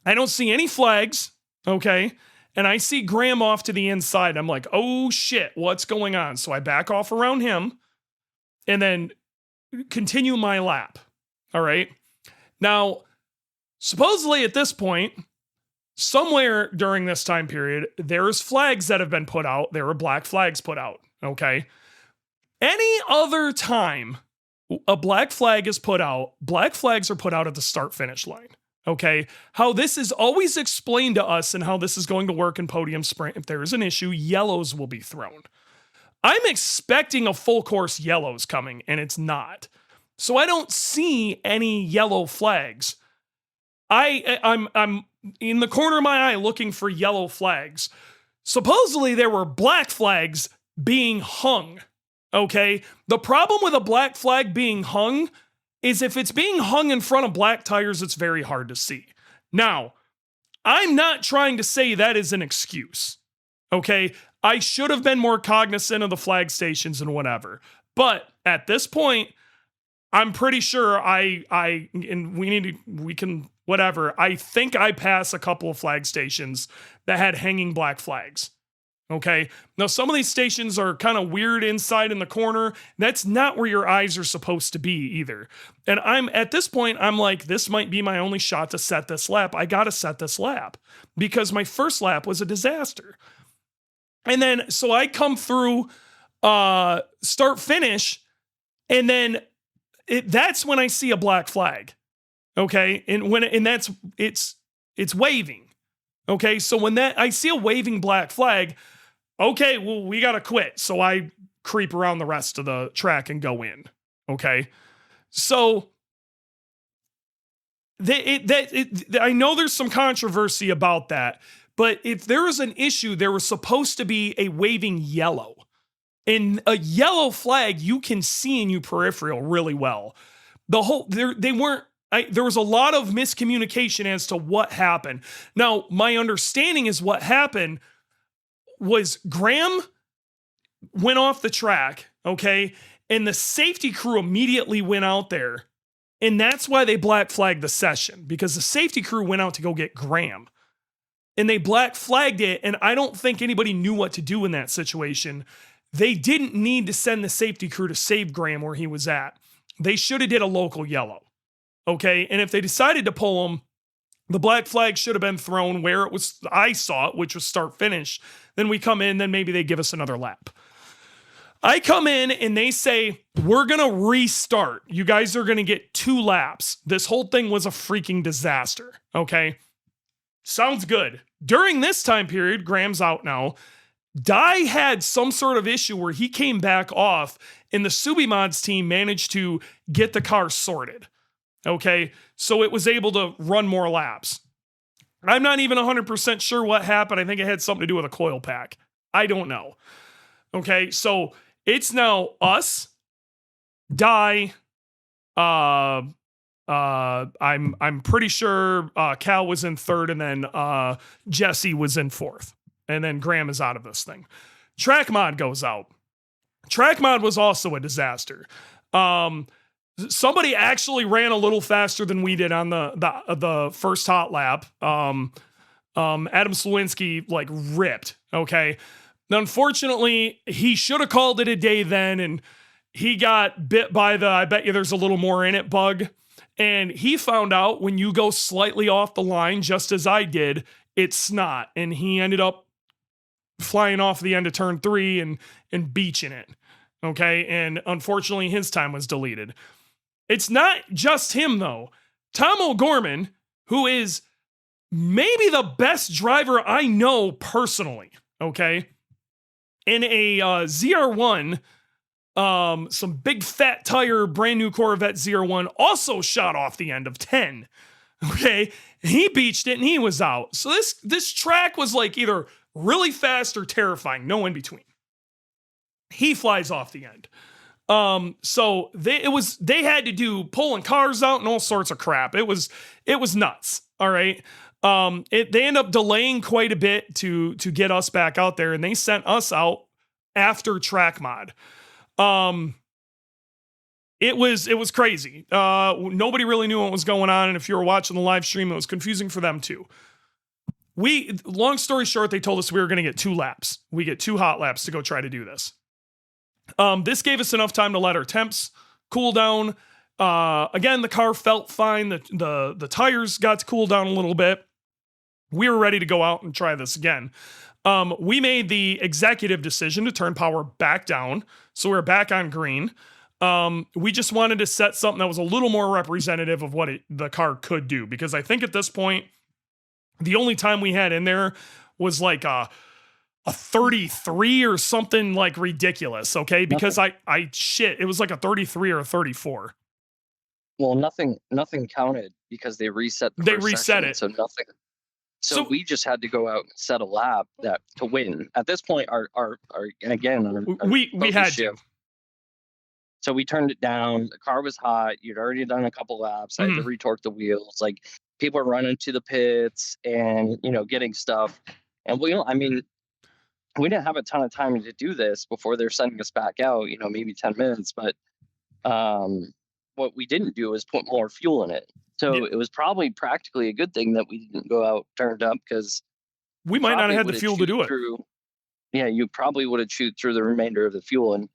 I don't see any flags, okay? And I see Graham off to the inside. I'm like, oh shit, what's going on? So I back off around him and then continue my lap. All right. Now, supposedly at this point, somewhere during this time period, there's flags that have been put out. There were black flags put out. Okay. Any other time a black flag is put out, black flags are put out at the start finish line. Okay. How this is always explained to us and how this is going to work in podium sprint. If there is an issue, yellows will be thrown. I'm expecting a full course yellows coming, and it's not. So I don't see any yellow flags. I'm in the corner of my eye looking for yellow flags. Supposedly there were black flags being hung. Okay. The problem with a black flag being hung is if it's being hung in front of black tires, it's very hard to see. Now, I'm not trying to say that is an excuse. Okay. I should have been more cognizant of the flag stations and whatever. But at this point, I'm pretty sure I think I pass a couple of flag stations that had hanging black flags. Okay. Now, some of these stations are kind of weird inside in the corner. That's not where your eyes are supposed to be either. And at this point, I'm like, this might be my only shot to set this lap. I got to set this lap because my first lap was a disaster. And then, so I come through, start finish, and then that's when I see a black flag. Okay. And it's waving. Okay. So when I see a waving black flag, okay, well, we got to quit. So I creep around the rest of the track and go in. Okay. So I know there's some controversy about that, but if there was an issue, there was supposed to be a waving yellow. And a yellow flag you can see in your peripheral really well. There was a lot of miscommunication as to what happened. Now, my understanding is what happened was Graham went off the track, okay? And the safety crew immediately went out there. And that's why they black flagged the session, because the safety crew went out to go get Graham. And they black flagged it, and I don't think anybody knew what to do in that situation. They didn't need to send the safety crew to save Graham where he was at. They should have did a local yellow, okay? And if they decided to pull him, the black flag should have been thrown where it was. I saw it, which was start finish. Then we come in, then maybe they give us another lap. I come in and they say, we're going to restart. You guys are going to get 2 laps. This whole thing was a freaking disaster, okay? Sounds good. During this time period, Graham's out now. Dye had some sort of issue where he came back off and the Subimods team managed to get the car sorted. Okay, so it was able to run more laps. I'm not even 100% sure what happened. I think it had something to do with a coil pack. I don't know. Okay, so it's now us, Dye, I'm pretty sure Cal was in 3rd, and then Jesse was in 4th. And then Graham is out of this thing. Track mod goes out. Track mod was also a disaster. Somebody actually ran a little faster than we did on the first hot lap. Adam Slawinski like ripped. Okay. Now, unfortunately, he should have called it a day then, and he got bit by the I bet you there's a little more in it bug. And he found out when you go slightly off the line, just as I did, it's not. And he ended up flying off the end of turn 3 and beaching it. Okay. And unfortunately, his time was deleted. It's not just him, though. Tom O'Gorman, who is maybe the best driver I know personally, okay, in a ZR1, some big fat tire, brand new Corvette ZR1, also shot off the end of 10. Okay. He beached it and he was out. So this track was like either really fast or terrifying, no in between. He flies off the end. So they had to do pulling cars out and all sorts of crap. It was nuts. All right. They end up delaying quite a bit to get us back out there, and they sent us out after track mod. It was crazy. Nobody really knew what was going on, and if you were watching the live stream, it was confusing for them too. Long story short, they told us we were going to get 2 laps. We get 2 hot laps to go try to do this. This gave us enough time to let our temps cool down. Again, the car felt fine. The tires got to cool down a little bit. We were ready to go out and try this again. We made the executive decision to turn power back down. So we're back on green. We just wanted to set something that was a little more representative of what the car could do. Because I think at this point, the only time we had in there was like a 33 or something like ridiculous. Okay. Because it was like a 33 or a 34. Well, nothing counted because they reset it. So nothing. So we just had to go out and set a lap to win. At this point, our we had to. So we turned it down. The car was hot. You'd already done a couple laps. I had to retorque the wheels. Like, people are running to the pits and, getting stuff. And we didn't have a ton of time to do this before they're sending us back out, maybe 10 minutes. But what we didn't do is put more fuel in it. So it was probably practically a good thing that we didn't go out turned up, because we might not have had the fuel to do it. Yeah, you probably would have chewed through the remainder of the fuel. And,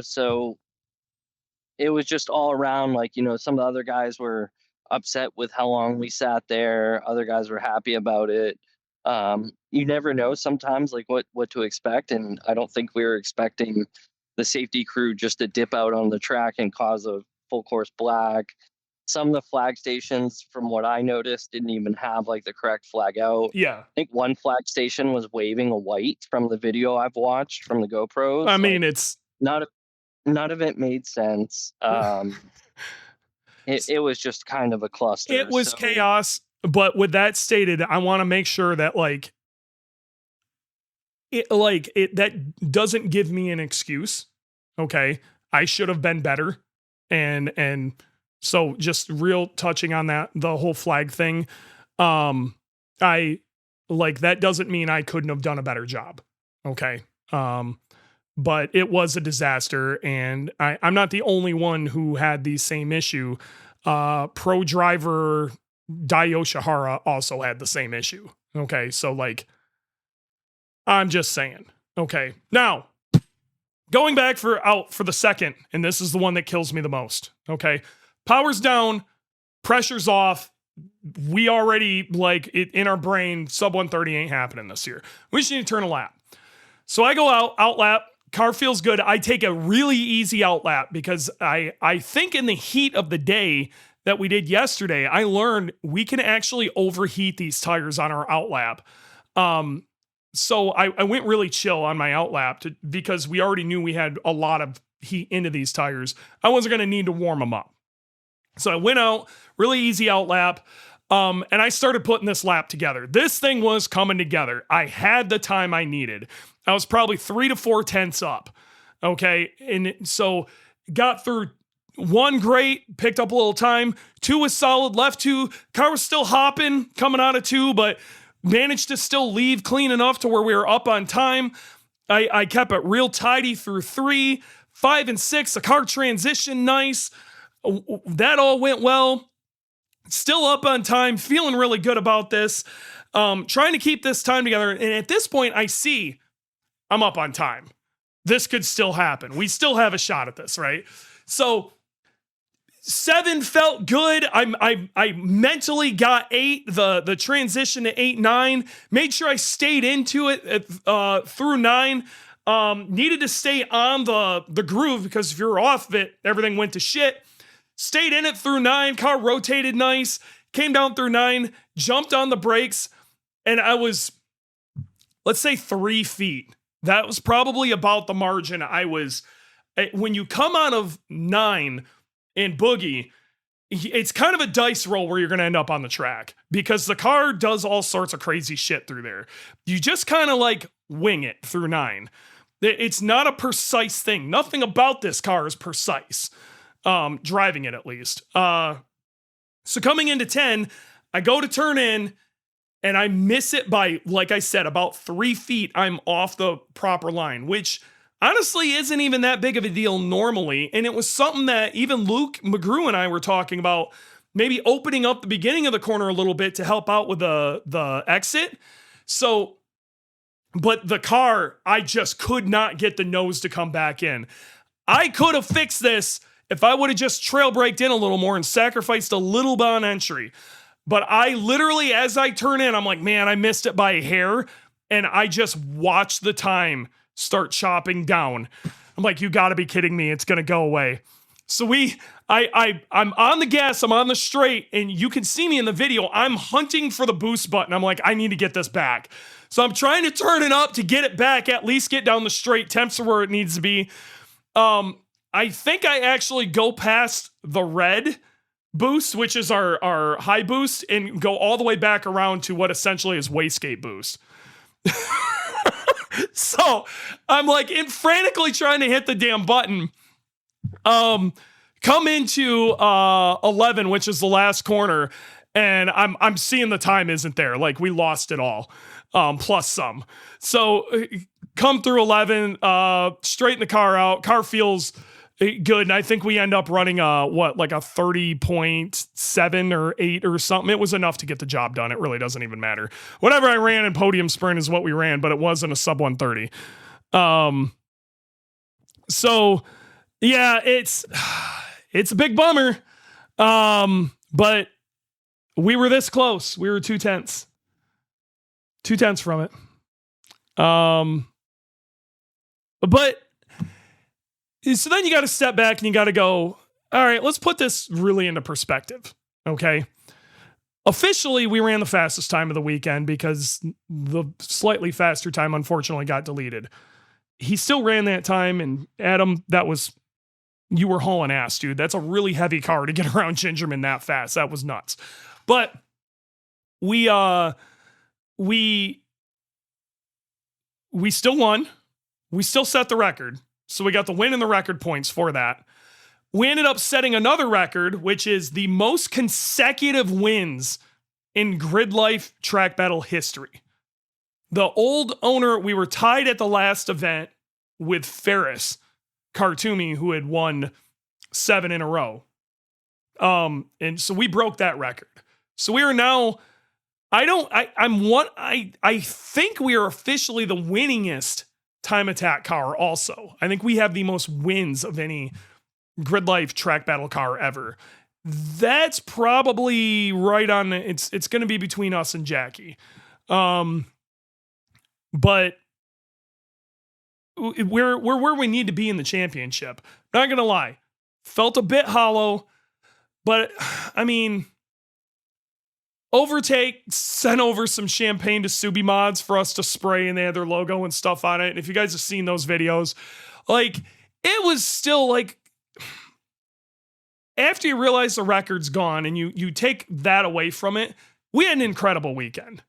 so it was just all around, like, some of the other guys were upset with how long we sat there. Other guys were happy about it. You never know sometimes, like, what to expect. And I don't think we were expecting the safety crew just to dip out on the track and cause a full course black. some of the flag stations, from what I noticed, didn't even have like the correct flag out. Yeah. I think one flag station was waving a white from the video I've watched from the GoPros. I mean, it's none of it made sense. It was just kind of a cluster. It was chaos. But with that stated, I want to make sure that that doesn't give me an excuse. Okay. I should have been better. And so just real touching on that, the whole flag thing. That doesn't mean I couldn't have done a better job. Okay. But it was a disaster, and I'm not the only one who had the same issue. Pro driver Dai Yoshihara also had the same issue. Okay, so I'm just saying. Okay, now going back for the second, and this is the one that kills me the most. Okay, power's down, pressure's off. We already in our brain, sub 130 ain't happening this year. We just need to turn a lap. So I go out lap. Car feels good. I take a really easy out lap because I think in the heat of the day that we did yesterday, I learned we can actually overheat these tires on our out lap. So I went really chill on my out lap because we already knew we had a lot of heat into these tires. I wasn't going to need to warm them up. So I went out, really easy out lap. And I started putting this lap together. This thing was coming together. I had the time I needed. I was probably 3 to 4 tenths up. Okay. And so got through 1 great, picked up a little time. 2 was solid, left 2. Car was still hopping coming out of 2, but managed to still leave clean enough to where we were up on time. I kept it real tidy through 3, 5, and 6. The car transitioned nice. That all went well. Still up on time, feeling really good about this. Trying to keep this time together. And at this point, I see I'm up on time. This could still happen. We still have a shot at this, right? So 7 felt good. I mentally got 8, the transition to 8, 9. Made sure I stayed into it through 9. Needed to stay on the groove because if you're off of it, everything went to shit. Stayed in it through 9, car rotated nice, came down through 9, jumped on the brakes, and I was, let's say 3 feet. That was probably about the margin I was. When you come out of 9 in Boogie, it's kind of a dice roll where you're going to end up on the track because the car does all sorts of crazy shit through there. You just kind of wing it through 9. It's not a precise thing. Nothing about this car is precise. Driving it at least. So coming into 10, I go to turn in and I miss it by, like I said, about 3 feet. I'm off the proper line, which honestly isn't even that big of a deal normally. And it was something that even Luke McGrew and I were talking about, maybe opening up the beginning of the corner a little bit to help out with the exit. So, but the car, I just could not get the nose to come back in. I could have fixed this if I would have just trail braked in a little more and sacrificed a little bit on entry. But I literally, as I turn in, I'm like, man, I missed it by a hair. And I just watched the time start chopping down. I'm like, you gotta be kidding me. It's gonna go away. So I'm on the gas, I'm on the straight, and you can see me in the video. I'm hunting for the boost button. I'm like, I need to get this back. So I'm trying to turn it up to get it back, at least get down the straight. Temps are where it needs to be. I think I actually go past the red boost, which is our high boost, and go all the way back around to what essentially is wastegate boost. So I'm frantically trying to hit the damn button. Come into 11, which is the last corner, and I'm seeing the time isn't there. We lost it all, plus some. So come through 11, straighten the car out. Car feels good, and I think we end up running a 30.7 or 8 or something. It was enough to get the job done. It really doesn't even matter. Whatever I ran in podium sprint is what we ran, but it wasn't a sub 130. So yeah, it's a big bummer. But we were this close. We were 2 tenths from it. But so then you got to step back and you got to go, all right, let's put this really into perspective. Okay. Officially, we ran the fastest time of the weekend because the slightly faster time, unfortunately, got deleted. He still ran that time, and Adam, you were hauling ass, dude. That's a really heavy car to get around Gingerman that fast. That was nuts. But we still won. We still set the record. So we got the win and the record points for that. We ended up setting another record, which is the most consecutive wins in Gridlife track battle history. The old owner, we were tied at the last event with Ferris Khartoumi, who had won 7 in a row. And so we broke that record. So we are now, I think we are officially the winningest time attack car also. I think we have the most wins of any Gridlife track battle car ever. That's probably right on. It's going to be between us and Jackie. But we're where we need to be in the championship. Not going to lie. Felt a bit hollow, but I mean, Overtake sent over some champagne to Subi Mods for us to spray, and they had their logo and stuff on it. And if you guys have seen those videos, like, it was still like, after you realize the record's gone and you take that away from it, we had an incredible weekend.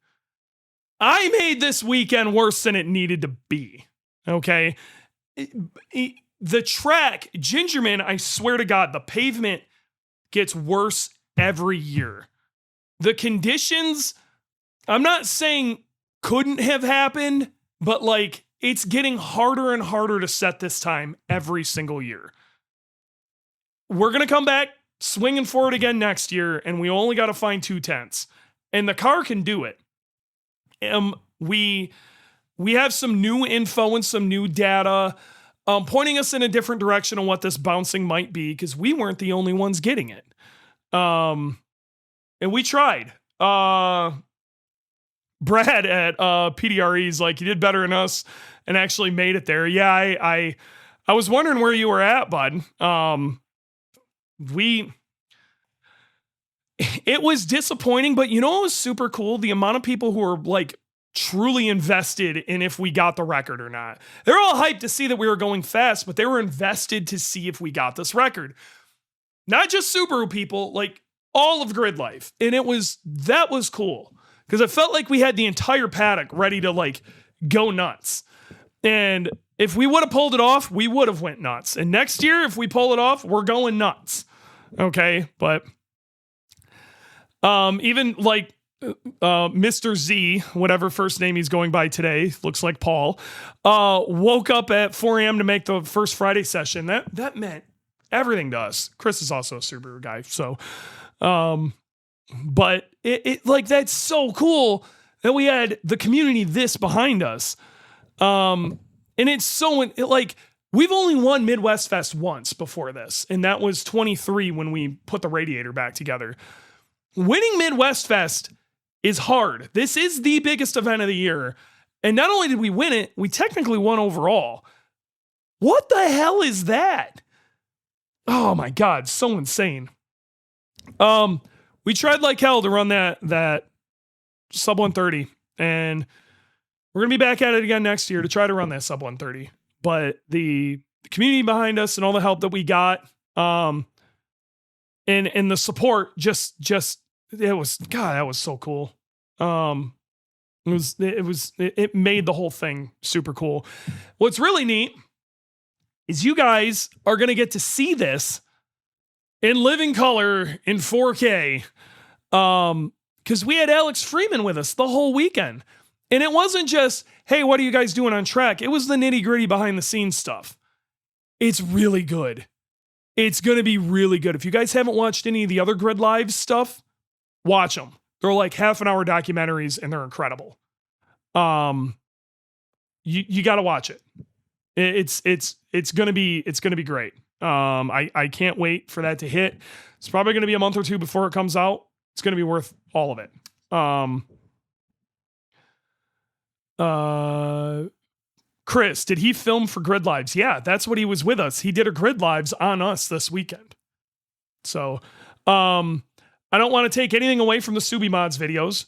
I made this weekend worse than it needed to be. Okay. The track, Gingerman, I swear to God, the pavement gets worse every year. The conditions, I'm not saying couldn't have happened, but like, it's getting harder and harder to set this time every single year. We're going to come back swinging for it again next year, and we only got to find 2/10. And the car can do it. We have some new info and some new data pointing us in a different direction on what this bouncing might be, because we weren't the only ones getting it. And we tried. Brad at PDRE's like, you did better than us and actually made it there. Yeah, I was wondering where you were at, bud. It was disappointing, but you know what was super cool? The amount of people who were like truly invested in if we got the record or not. They're all hyped to see that we were going fast, but they were invested to see if we got this record. Not just Subaru people, like all of Gridlife. And that was cool because it felt like we had the entire paddock ready to like go nuts. And if we would have pulled it off, we would have went nuts. And next year, if we pull it off, we're going nuts. Okay. But even like Mr. Z, whatever first name he's going by today, looks like Paul, woke up at 4 a.m. to make the first Friday session. That meant everything to us. Chris is also a Subaru guy. So, but it like, that's so cool that we had the community this behind us. And it's so like, we've only won Midwest Fest once before this, and that was 23 when we put the radiator back together. Winning Midwest Fest is hard. This is the biggest event of the year. And not only did we win it, we technically won overall. What the hell is that? Oh my God, so insane. We tried like hell to run that sub 130, and we're going to be back at it again next year to try to run that sub 130. But the community behind us and all the help that we got, and the support just it was, God, that was so cool. It made the whole thing super cool. What's really neat is you guys are going to get to see this in living color in 4K. Cause we had Alex Freeman with us the whole weekend, and it wasn't just, hey, what are you guys doing on track? It was the nitty gritty behind the scenes stuff. It's really good. It's going to be really good. If you guys haven't watched any of the other Grid Live stuff, watch them. They're like half an hour documentaries and they're incredible. You got to watch it. It's going to be great. I can't wait for that to hit. It's probably going to be a month or two before it comes out. It's going to be worth all of it. Chris, did he film for Grid Lives? Yeah, that's what he was with us. He did a Grid Lives on us this weekend. So, I don't want to take anything away from the Subi Mods videos.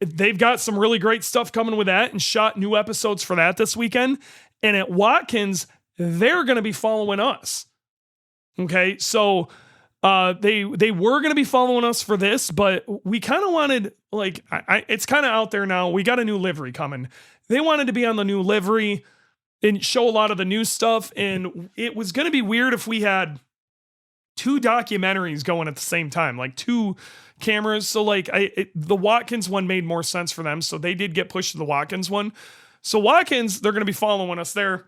They've got some really great stuff coming with that and shot new episodes for that this weekend. And at Watkins, they're going to be following us. Okay. So, they were going to be following us for this, but we kind of wanted, like, it's kind of out there now. We got a new livery coming. They wanted to be on the new livery and show a lot of the new stuff. And it was going to be weird if we had 2 documentaries going at the same time, like 2 cameras. So like the Watkins one made more sense for them. So they did get pushed to the Watkins one. So Watkins, they're going to be following us there.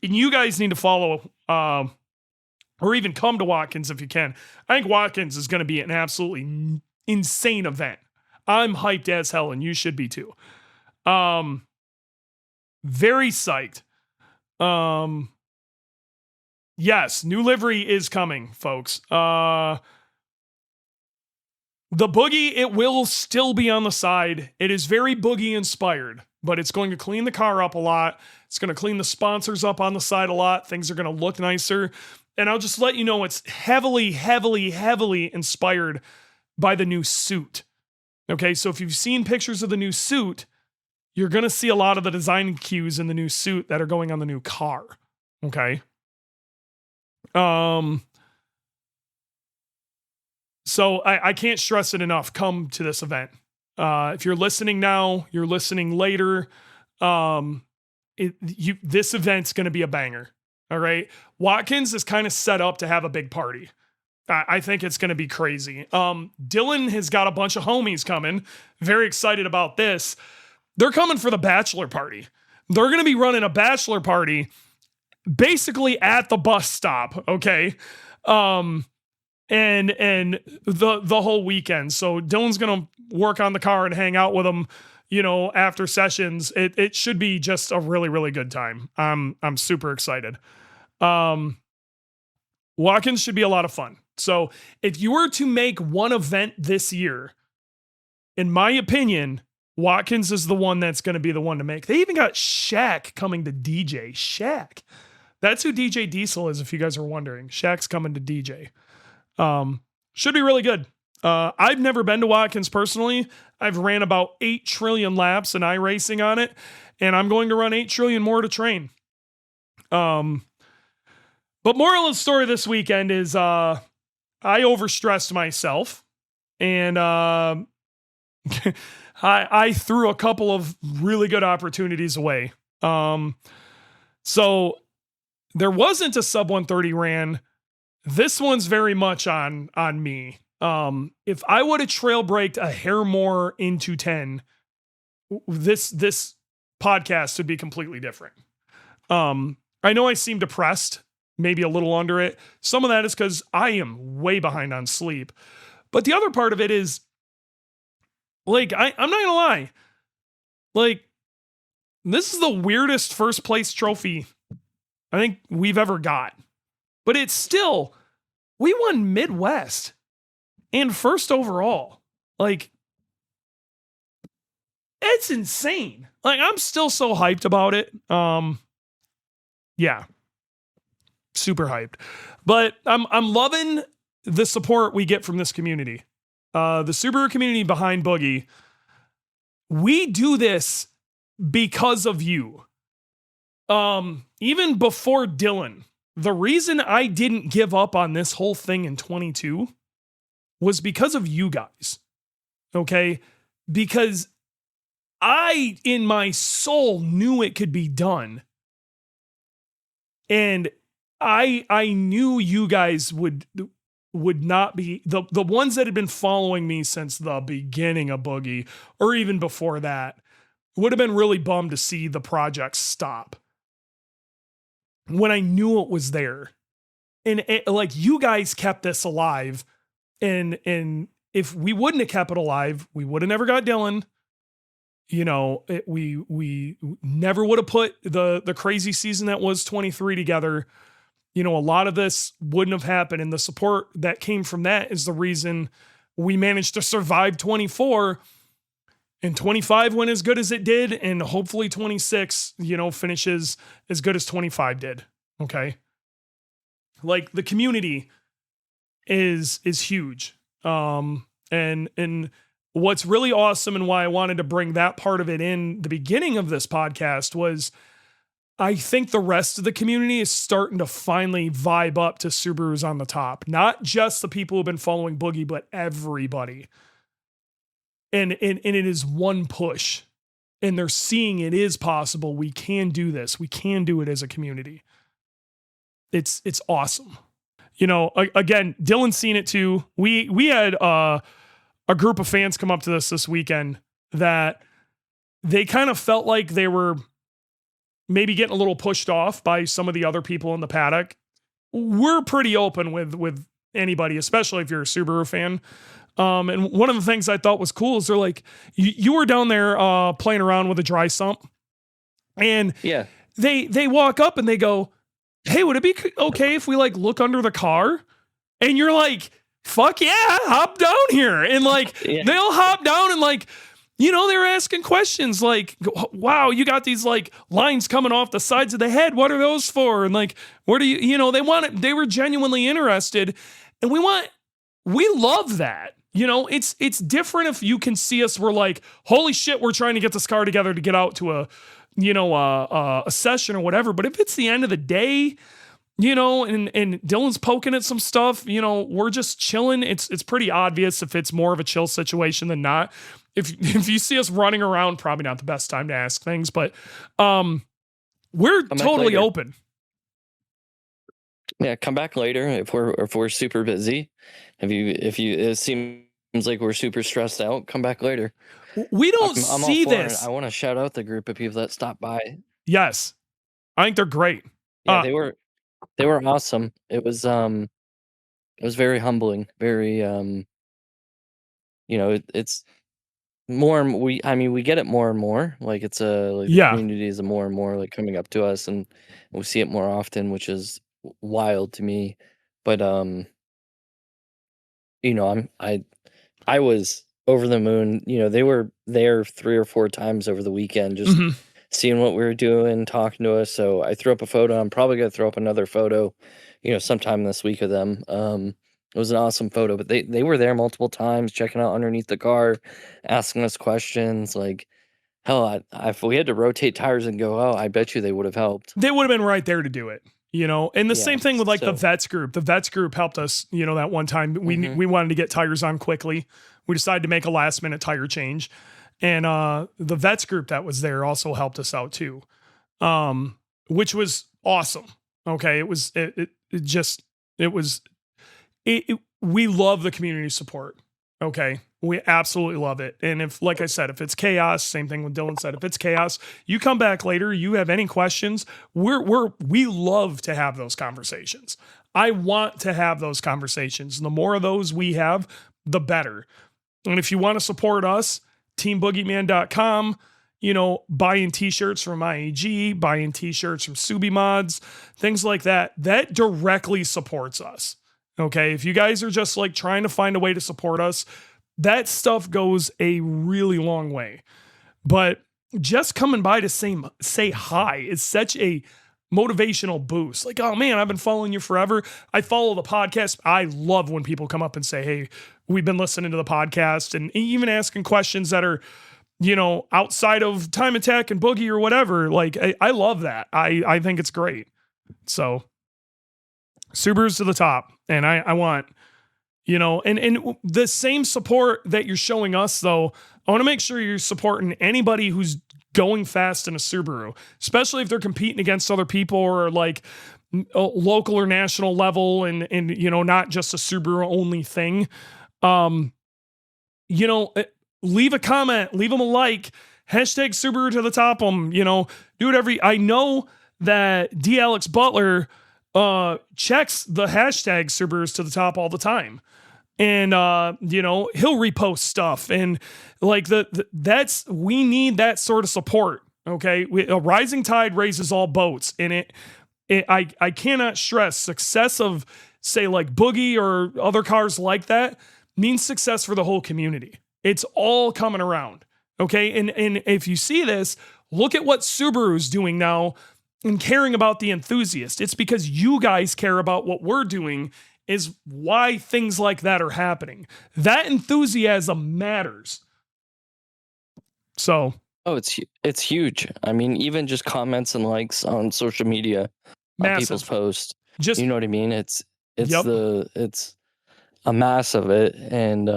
And you guys need to follow, or even come to Watkins if you can. I think Watkins is going to be an absolutely insane event. I'm hyped as hell, and you should be too. Very psyched. Yes, new livery is coming, folks. The boogie, it will still be on the side. It is very boogie inspired, but it's going to clean the car up a lot. It's going to clean the sponsors up on the side a lot. Things are going to look nicer. And I'll just let you know, it's heavily, heavily, heavily inspired by the new suit. Okay, so if you've seen pictures of the new suit, you're going to see a lot of the design cues in the new suit that are going on the new car. Okay. So I can't stress it enough. Come to this event. If you're listening now, you're listening later. This event's going to be a banger. All right. Watkins is kind of set up to have a big party. I think it's going to be crazy. Dylan has got a bunch of homies coming. Very excited about this. They're coming for the bachelor party. They're going to be running a bachelor party basically at the bus stop. Okay. And the whole weekend. So Dylan's going to work on the car and hang out with them, after sessions. It should be just a really, really good time. I'm super excited. Watkins should be a lot of fun. So if you were to make one event this year, in my opinion, Watkins is the one that's going to be the one to make. They even got Shaq coming to DJ. Shaq. That's who DJ Diesel is, if you guys are wondering. Shaq's coming to DJ. Should be really good. I've never been to Watkins personally. I've ran about 8 trillion laps in iRacing on it, and I'm going to run 8 trillion more to train. But moral of the story this weekend is I overstressed myself, and I threw a couple of really good opportunities away. So there wasn't a sub 130 ran. This one's very much on me. If I would have trail braked a hair more into 10, this podcast would be completely different. I know I seem depressed, maybe a little under it. Some of that is because I am way behind on sleep. But the other part of it is, like, I'm not gonna lie. Like, this is the weirdest first place trophy I think we've ever got. But it's still, we won Midwest and first overall. Like, it's insane. Like, I'm still so hyped about it. Yeah. Super hyped. But I'm loving the support we get from this community. The Subaru community behind Boogie. We do this because of you. Even before Dylan, the reason I didn't give up on this whole thing in 22 was because of you guys. Okay? Because I, in my soul, knew it could be done. And I knew you guys would not be the ones that had been following me since the beginning of Boogie, or even before that, would have been really bummed to see the project stop when I knew it was there. And like, you guys kept this alive. And if we wouldn't have kept it alive, we would have never got Dylan. We never would have put the crazy season that was 23 together. A lot of this wouldn't have happened. And the support that came from that is the reason we managed to survive 24, and 25 went as good as it did. And hopefully 26, finishes as good as 25 did. Okay. Like, the community is huge. And what's really awesome and why I wanted to bring that part of it in the beginning of this podcast was I think the rest of the community is starting to finally vibe up to Subarus on the top. Not just the people who've been following Boogie, but everybody. And it is one push. And they're seeing it is possible. We can do this. We can do it as a community. It's awesome. You know, again, Dylan's seen it too. We had a group of fans come up to us this weekend that they kind of felt like they were maybe getting a little pushed off by some of the other people in the paddock. We're pretty open with anybody, especially if you're a Subaru fan. And one of the things I thought was cool is they're like, you were down there playing around with a dry sump, and Yeah. they walk up and they go, hey, would it be okay if we like look under the car? And you're like, fuck yeah, hop down here. And like, Yeah. they'll hop down and like, you know, they're asking questions like, wow, you got these like lines coming off the sides of the head. What are those for? And like, what do you know, they were genuinely interested. And we love that. You know, it's different if you can see us, we're like, holy shit, we're trying to get this car together to get out to a session or whatever. But if it's the end of the day, you know, and Dylan's poking at some stuff, you know, we're just chilling. It's pretty obvious if it's more of a chill situation than not. If you see us running around, probably not the best time to ask things, but we're totally open. Yeah, come back later if we're super busy. If you it seems like we're super stressed out, come back later. We don't I'm all see for it. this. I want to shout out the group of people that stopped by. Yes. I think they're great. Yeah, they were awesome. It was very humbling, very you know, it's more we get it more and more. Like it's the community is more and more like coming up to us, and we see it more often, which is wild to me. But you know, I was over the moon. You know, they were there 3 or 4 times over the weekend, just seeing what we were doing, talking to us. So I threw up a photo. I'm probably gonna throw up another photo, you know, sometime this week of them. It was an awesome photo, but they were there multiple times, checking out underneath the car, asking us questions. Like, hell, if we had to rotate tires and go, I bet you they would have helped. They would have been right there to do it, you know. And the same thing with like the vets group. The vets group helped us, you know, that one time we wanted to get tires on quickly. We decided to make a last minute tire change, and the vets group that was there also helped us out too, which was awesome. Okay, we love the community support. Okay. We absolutely love it. And if, like I said, if it's chaos, same thing with Dylan said, if it's chaos, you come back later, you have any questions, we love to have those conversations. I want to have those conversations. And the more of those we have, the better. And if you want to support us, teamboogeyman.com, you know, buying t-shirts from IAG, buying t-shirts from Subi Mods, things like that directly supports us. Okay. If you guys are just like trying to find a way to support us, that stuff goes a really long way. But just coming by to say hi is such a motivational boost. Like, oh man, I've been following you forever. I follow the podcast. I love when people come up and say, hey, we've been listening to the podcast, and even asking questions that are, you know, outside of Time Attack and Boogie or whatever. Like, I love that. I think it's great. So Subarus to the top. And I want, you know, and the same support that you're showing us, though, I want to make sure you're supporting anybody who's going fast in a Subaru, especially if they're competing against other people or like local or national level, and you know, not just a Subaru only thing. You know, leave a comment, leave them a like, hashtag Subaru to the top them, you know, do it I know that D. Alex Butler checks the hashtag Subarus to the top all the time. And, you know, he'll repost stuff, and like we need that sort of support. Okay. A rising tide raises all boats, and I cannot stress success of, say, like Boogie or other cars like that means success for the whole community. It's all coming around. Okay. And if you see this, look at what Subaru's doing now and caring about the enthusiast. It's because you guys care about what we're doing is why things like that are happening. That enthusiasm matters. So, Oh, it's huge. I mean, even just comments and likes on social media on people's massive. posts. Just, You know what I mean? It's Yep. it's a mass of it, and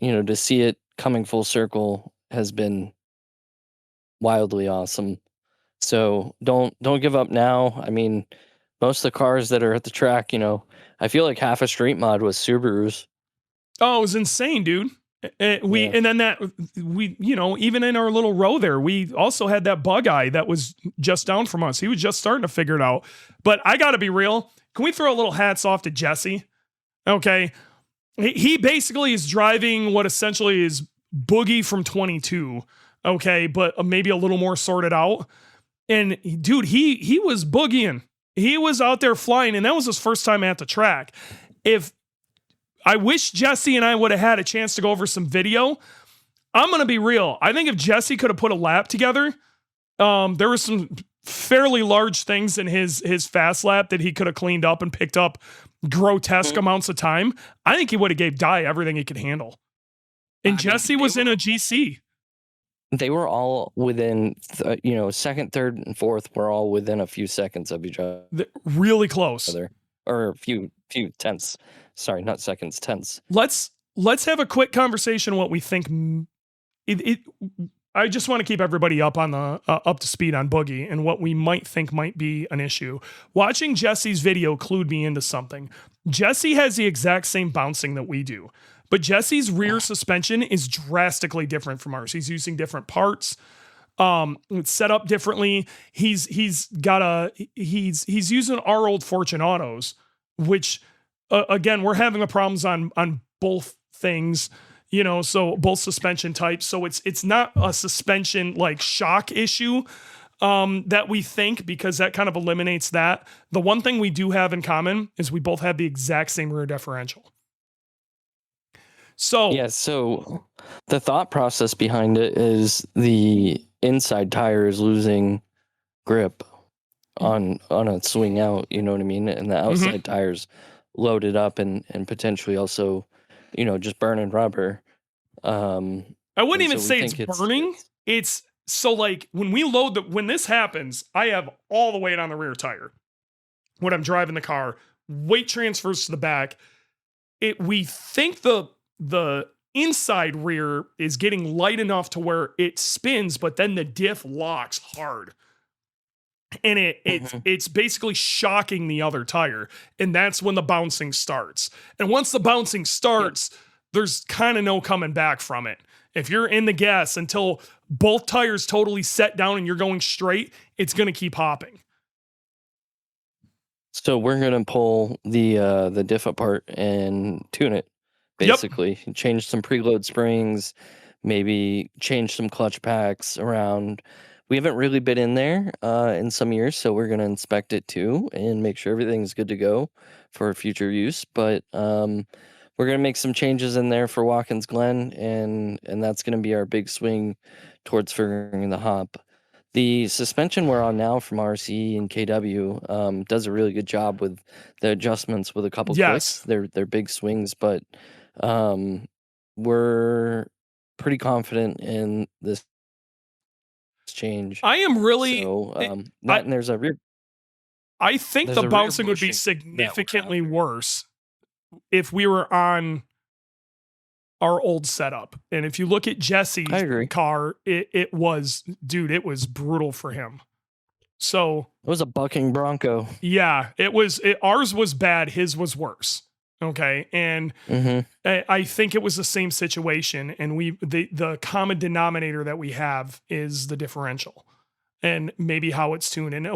to see it coming full circle has been wildly awesome. So don't give up now. I mean, most of the cars that are at the track, I feel like half a street mod was Subarus. oh, it was insane, dude. Yeah. And then we, even in our little row there, we also had that bug eye that was just down from us. He was just starting to figure it out. But I got to be real. Can we throw a little hats off to Jesse? Okay. He basically is driving what essentially is Boogie from 22. Okay. But maybe a little more sorted out. And dude, he was boogieing. He was out there flying, and that was his first time at the track. I wish Jesse and I would have had a chance to go over some video. I'm going to be real. I think if Jesse could have put a lap together, there were some fairly large things in his fast lap that he could have cleaned up and picked up grotesque amounts of time. I think he would have gave Dye everything he could handle. And Jesse was in a GC. They were all within, second, third, and fourth were all within a few seconds of each other. Really close. Or a few tenths. Sorry, not seconds, tenths. Let's have a quick conversation on what we think. I just want to keep everybody up on the up to speed on Boogie and what we might think might be an issue. Watching Jesse's video clued me into something. Jesse has the exact same bouncing that we do, but Jesse's rear suspension is drastically different from ours. He's using different parts. It's set up differently. He's using our old Fortune Autos, which again, we're having problems on both things, so both suspension types. So it's not a suspension like shock issue that we think, because that kind of eliminates that. The one thing we do have in common is we both have the exact same rear differential. So yeah, so the thought process behind it is the inside tire is losing grip on a swing out, you know what I mean? And the outside tires loaded up and potentially also, just burning rubber. I wouldn't even say it's burning. It's so like when we load when this happens, I have all the weight on the rear tire. When I'm driving the car, weight transfers to the back. We think the inside rear is getting light enough to where it spins, but then the diff locks hard. And it's basically shocking the other tire. And that's when the bouncing starts. And once the bouncing starts, there's kind of no coming back from it. If you're in the gas until both tires totally set down and you're going straight, it's going to keep hopping. So we're going to pull the diff apart and tune it, basically. Yep. Change some preload springs, maybe change some clutch packs around. We haven't really been in there in some years, so we're going to inspect it too and make sure everything's good to go for future use. But we're going to make some changes in there for Watkins Glen, and that's going to be our big swing towards figuring the hop. The suspension we're on now from RC and KW does a really good job with the adjustments with a couple clicks. They're big swings, but we're pretty confident in this change. I am really and there's a rear. I think the bouncing would be significantly worse if we were on our old setup. And if you look at Jesse's car, it was brutal for him. So it was a bucking Bronco. Yeah, ours was bad. His was worse. Okay. And I think it was the same situation. And the common denominator that we have is the differential and maybe how it's tuned. And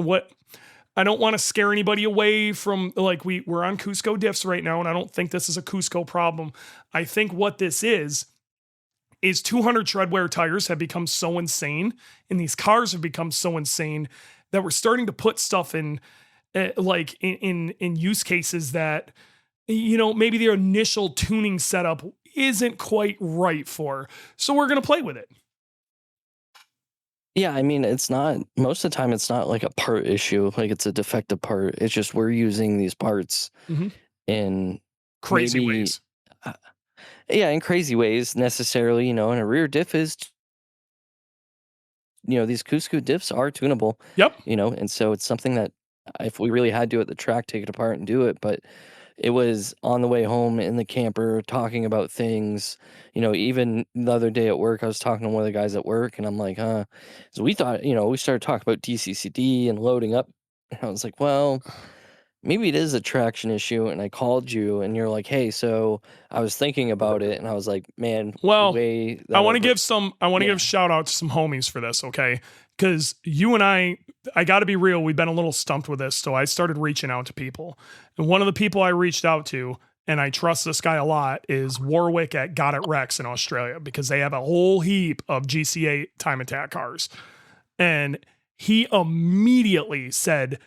I don't want to scare anybody away from, like, we're on Cusco diffs right now. And I don't think this is a Cusco problem. I think what this is 200 treadwear tires have become so insane, and these cars have become so insane that we're starting to put stuff in use cases that, maybe their initial tuning setup isn't quite right for. So we're going to play with it. Yeah, I mean, it's not most of the time. It's not like a part issue, like it's a defective part. It's just we're using these parts Mhm. in Crazy maybe, ways. uh, yeah, in crazy ways necessarily. And a rear diff is, these Cusco diffs are tunable. Yep. And so it's something that if we really had to at the track, take it apart and do it. But it was on the way home in the camper talking about things. Even the other day at work, I was talking to one of the guys at work, and I'm like, so we thought, we started talking about DCCD and loading up. And I was like, well, maybe it is a traction issue. And I called you, and you're like, hey, so I was thinking about it, and I was like, man, the Well, way I that want to give Yeah. shout out to some homies for this, okay? Because you and I got to be real, we've been a little stumped with this, so I started reaching out to people. And one of the people I reached out to, and I trust this guy a lot, is Warwick at Got It Rex in Australia, because they have a whole heap of GC8 time attack cars. And he immediately said,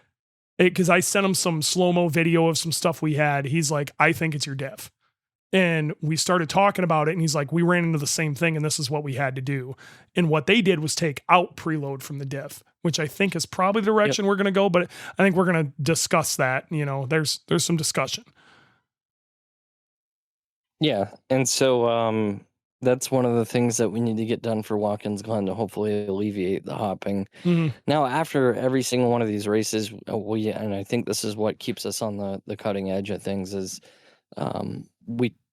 because I sent him some slow-mo video of some stuff we had, he's like, I think it's your diff. And we started talking about it, and he's like, we ran into the same thing, and this is what we had to do. And what they did was take out preload from the diff, which I think is probably the direction we're going to go. But I think we're going to discuss that. There's some discussion. Yeah, and so that's one of the things that we need to get done for Watkins Glen to hopefully alleviate the hopping. Mhm. Now, after every single one of these races, and I think this is what keeps us on the cutting edge of things, is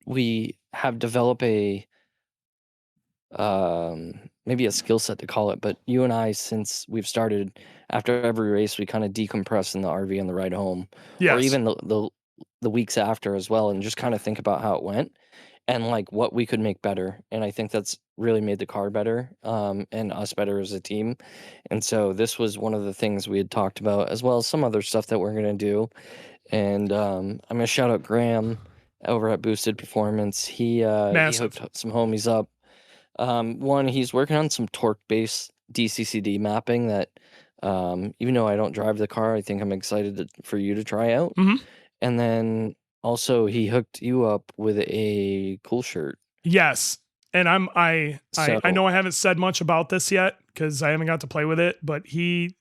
we have developed maybe a skill set to call it, but you and I, since we've started, after every race, we kind of decompress in the RV on the ride home, or Yes. even the weeks after as well, and just kind of think about how it went and like what we could make better. And I think that's really made the car better, and us better as a team. And so this was one of the things we had talked about, as well as some other stuff that we're gonna do. And I'm gonna shout out Graham over at Boosted Performance. He Massive. hooked some homies up. One, he's working on some torque-based DCCD mapping that, even though I don't drive the car, I think I'm excited for you to try out. Mhm. And then also he hooked you up with a cool shirt. Yes. And I So know I haven't said much about this yet because I haven't got to play with it, but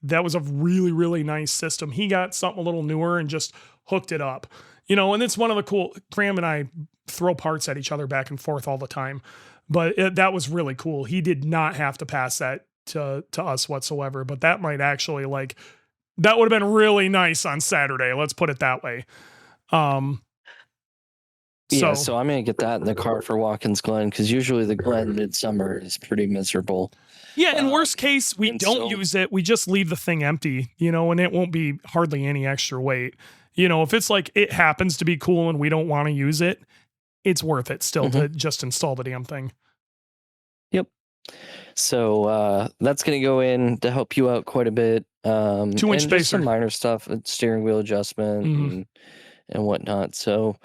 that was a really, really nice system. He got something a little newer and just hooked it up. And it's one of the cool, Graham and I throw parts at each other back and forth all the time, but that was really cool. He did not have to pass that to us whatsoever, but that might actually that would have been really nice on Saturday. Let's put it that way. yeah, so I'm gonna get that in the car for Watkins Glen, because usually the Glen midsummer is pretty miserable. Yeah, in worst case, we don't use it. We just leave the thing empty, and it won't be hardly any extra weight. If it's like it happens to be cool and we don't want to use it, it's worth it still to just install the damn thing. Yep. So that's gonna go in to help you out quite a bit. 2-inch and just spacer. some minor stuff, steering wheel adjustment and whatnot. So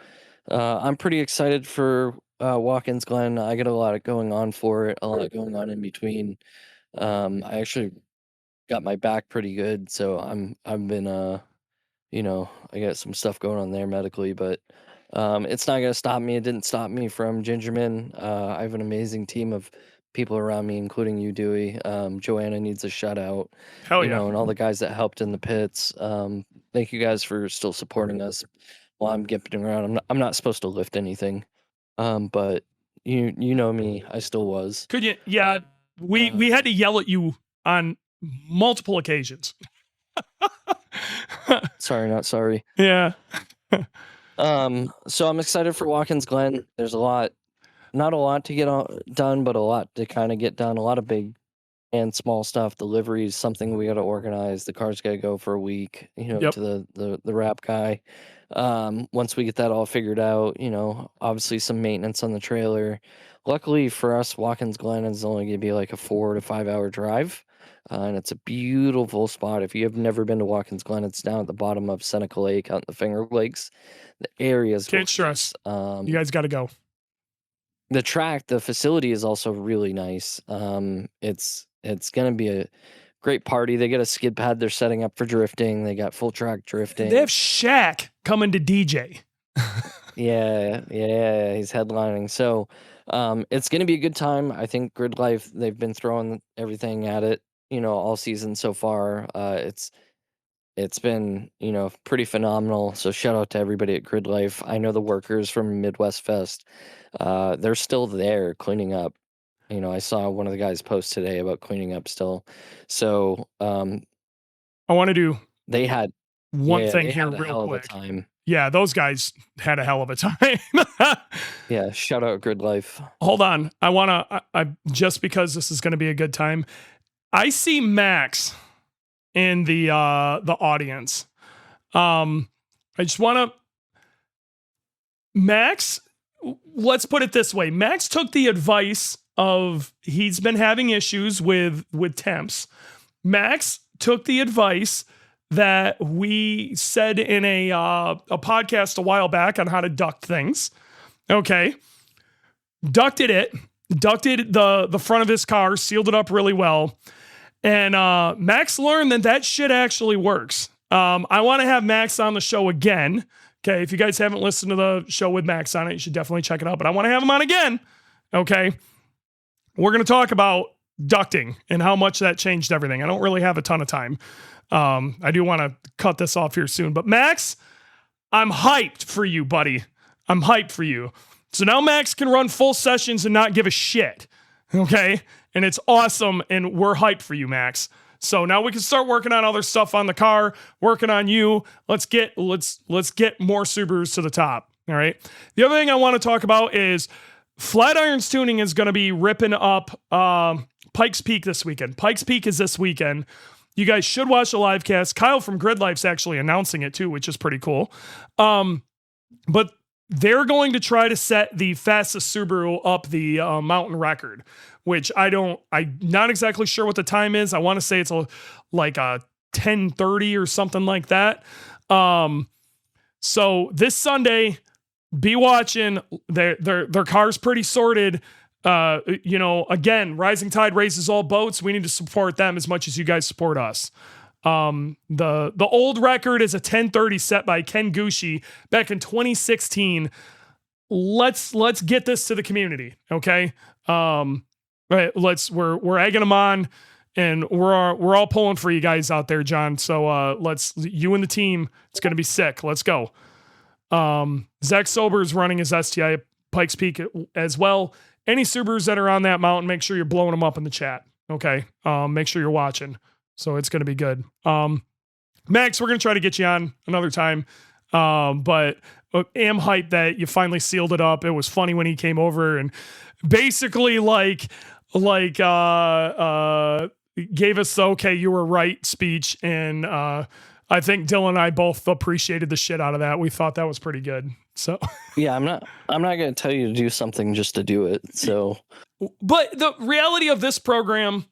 I'm pretty excited for Watkins Glen. I got a lot going on for it, a lot going on in between. I actually got my back pretty good, so I've been I got some stuff going on there medically, but it's not gonna stop me. It didn't stop me from Gingerman. I have an amazing team of people around me, including you, Dewey. Joanna needs a shout out. Hell yeah. And all the guys that helped in the pits. Thank you guys for still supporting us while I'm gimping around. I'm not supposed to lift anything, but you know me, I still was. Could you? Yeah, we had to yell at you on multiple occasions. Sorry, not sorry. Yeah. So I'm excited for Watkins Glen. There's not a lot to get done, but a lot to kind of get done. A lot of big and small stuff. Deliveries, something we got to organize. The car's got to go for a week, to the wrap guy. Once we get that all figured out, obviously some maintenance on the trailer. Luckily for us, Watkins Glen is only going to be like a 4 to 5 hour drive. And it's a beautiful spot. If you have never been to Watkins Glen, it's down at the bottom of Seneca Lake out in the Finger Lakes. The area is Can't stress. You guys got to go. The facility is also really nice. It's going to be a great party. They got a skid pad they're setting up for drifting. They got full track drifting. They have Shaq coming to DJ. Yeah, he's headlining. So it's going to be a good time. I think Gridlife, they've been throwing everything at it all season so far. It's been, pretty phenomenal. So shout out to everybody at Gridlife. I know the workers from Midwest Fest. They're still there cleaning up. I saw one of the guys post today about cleaning up still. So I want to do they had one thing they here had a real hell of a quick. time. Yeah, those guys had a hell of a time. Yeah, shout out Gridlife. Hold on. I just because this is going to be a good time. I see Max in the audience. I just want to Max, let's put it this way. Max took the advice of he's been having issues with temps. Max took the advice that we said in a podcast a while back on how to duct things. Okay. Ducted the front of his car, sealed it up really well. And Max learned that shit actually works. I want to have Max on the show again. Okay. If you guys haven't listened to the show with Max on it, you should definitely check it out. But I want to have him on again. Okay. We're going to talk about ducting and how much that changed everything. I don't really have a ton of time. I do want to cut this off here soon. But Max, I'm hyped for you, buddy. I'm hyped for you. So now Max can run full sessions and not give a shit. Okay? And it's awesome, and we're hyped for you, Max. So now we can start working on other stuff on the car, working on you. Let's get more Subarus to the top. All right. The other thing I want to talk about is Flatirons Tuning is going to be ripping up Pikes Peak this weekend. Pikes Peak is this weekend. You guys should watch the live cast. Kyle from Gridlife's actually announcing it too, which is pretty cool. But they're going to try to set the fastest Subaru up the mountain record, which I'm not exactly sure what the time is. I want to say it's like a 10:30 or something like that. So this Sunday, be watching. Their car's pretty sorted. Again, rising tide raises all boats. We need to support them as much as you guys support us. The old record is a 10:30 set by Ken Gucci back in 2016. Let's get this to the community. Okay. Right. We're egging them on, and we're all pulling for you guys out there, John. So, you and the team, it's going to be sick. Let's go. Zach Sober is running his STI at Pikes Peak as well. Any Subarus that are on that mountain, make sure you're blowing them up in the chat. Okay. Make sure you're watching. So it's going to be good. Max, we're going to try to get you on another time. But am hyped that you finally sealed it up. It was funny when he came over and basically gave us the, okay, you were right speech. And, I think Dylan and I both appreciated the shit out of that. We thought that was pretty good. So yeah, I'm not going to tell you to do something just to do it. So, but the reality of this program,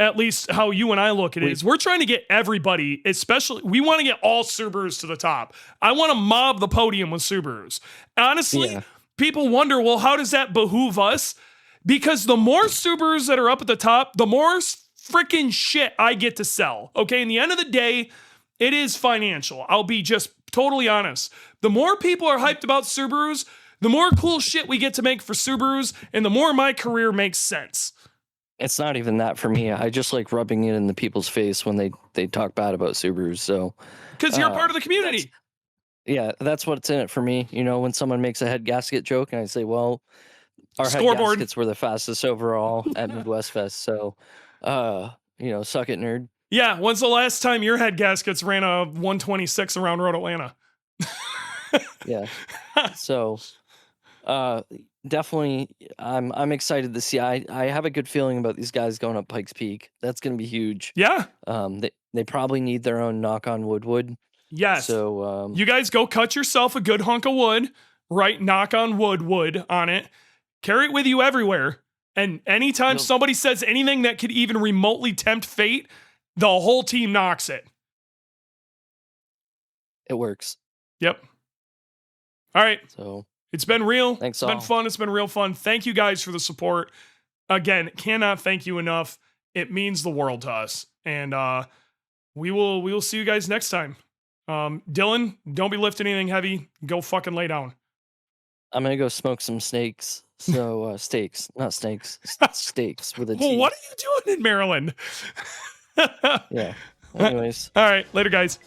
at least how you and I look at it, is we're trying to get everybody, especially we want to get all Subarus to the top. I want to mob the podium with Subarus. Honestly, people wonder, well, how does that behoove us? Because the more Subarus that are up at the top, the more freaking shit I get to sell. Okay. In the end of the day, it is financial. I'll be just totally honest. The more people are hyped about Subarus, the more cool shit we get to make for Subarus, and the more my career makes sense. It's not even that for me. I just like rubbing it in the people's face when they talk bad about Subarus. So, because you're part of the community. That's what's in it for me. When someone makes a head gasket joke, and I say, well, our head gaskets were the fastest overall at Midwest Fest. So, suck it, nerd. Yeah, when's the last time your head gaskets ran a 126 around Road Atlanta? Yeah. So, definitely, I'm excited to see. I have a good feeling about these guys going up Pikes Peak. That's going to be huge. Yeah. They probably need their own knock on wood. Yes. So, you guys go cut yourself a good hunk of wood, right? Knock on wood on it. Carry it with you everywhere. And anytime somebody says anything that could even remotely tempt fate, the whole team knocks it. It works. Yep. All right. So it's been real. Thanks. It's been fun. It's been real fun. Thank you guys for the support. Again, cannot thank you enough. It means the world to us. And we will see you guys next time. Dylan, don't be lifting anything heavy. Go fucking lay down. I'm gonna go smoke some snakes. So steaks, not snakes, steaks with a Well, T. what are you doing in Maryland? Yeah. Anyways. All right. Later, guys.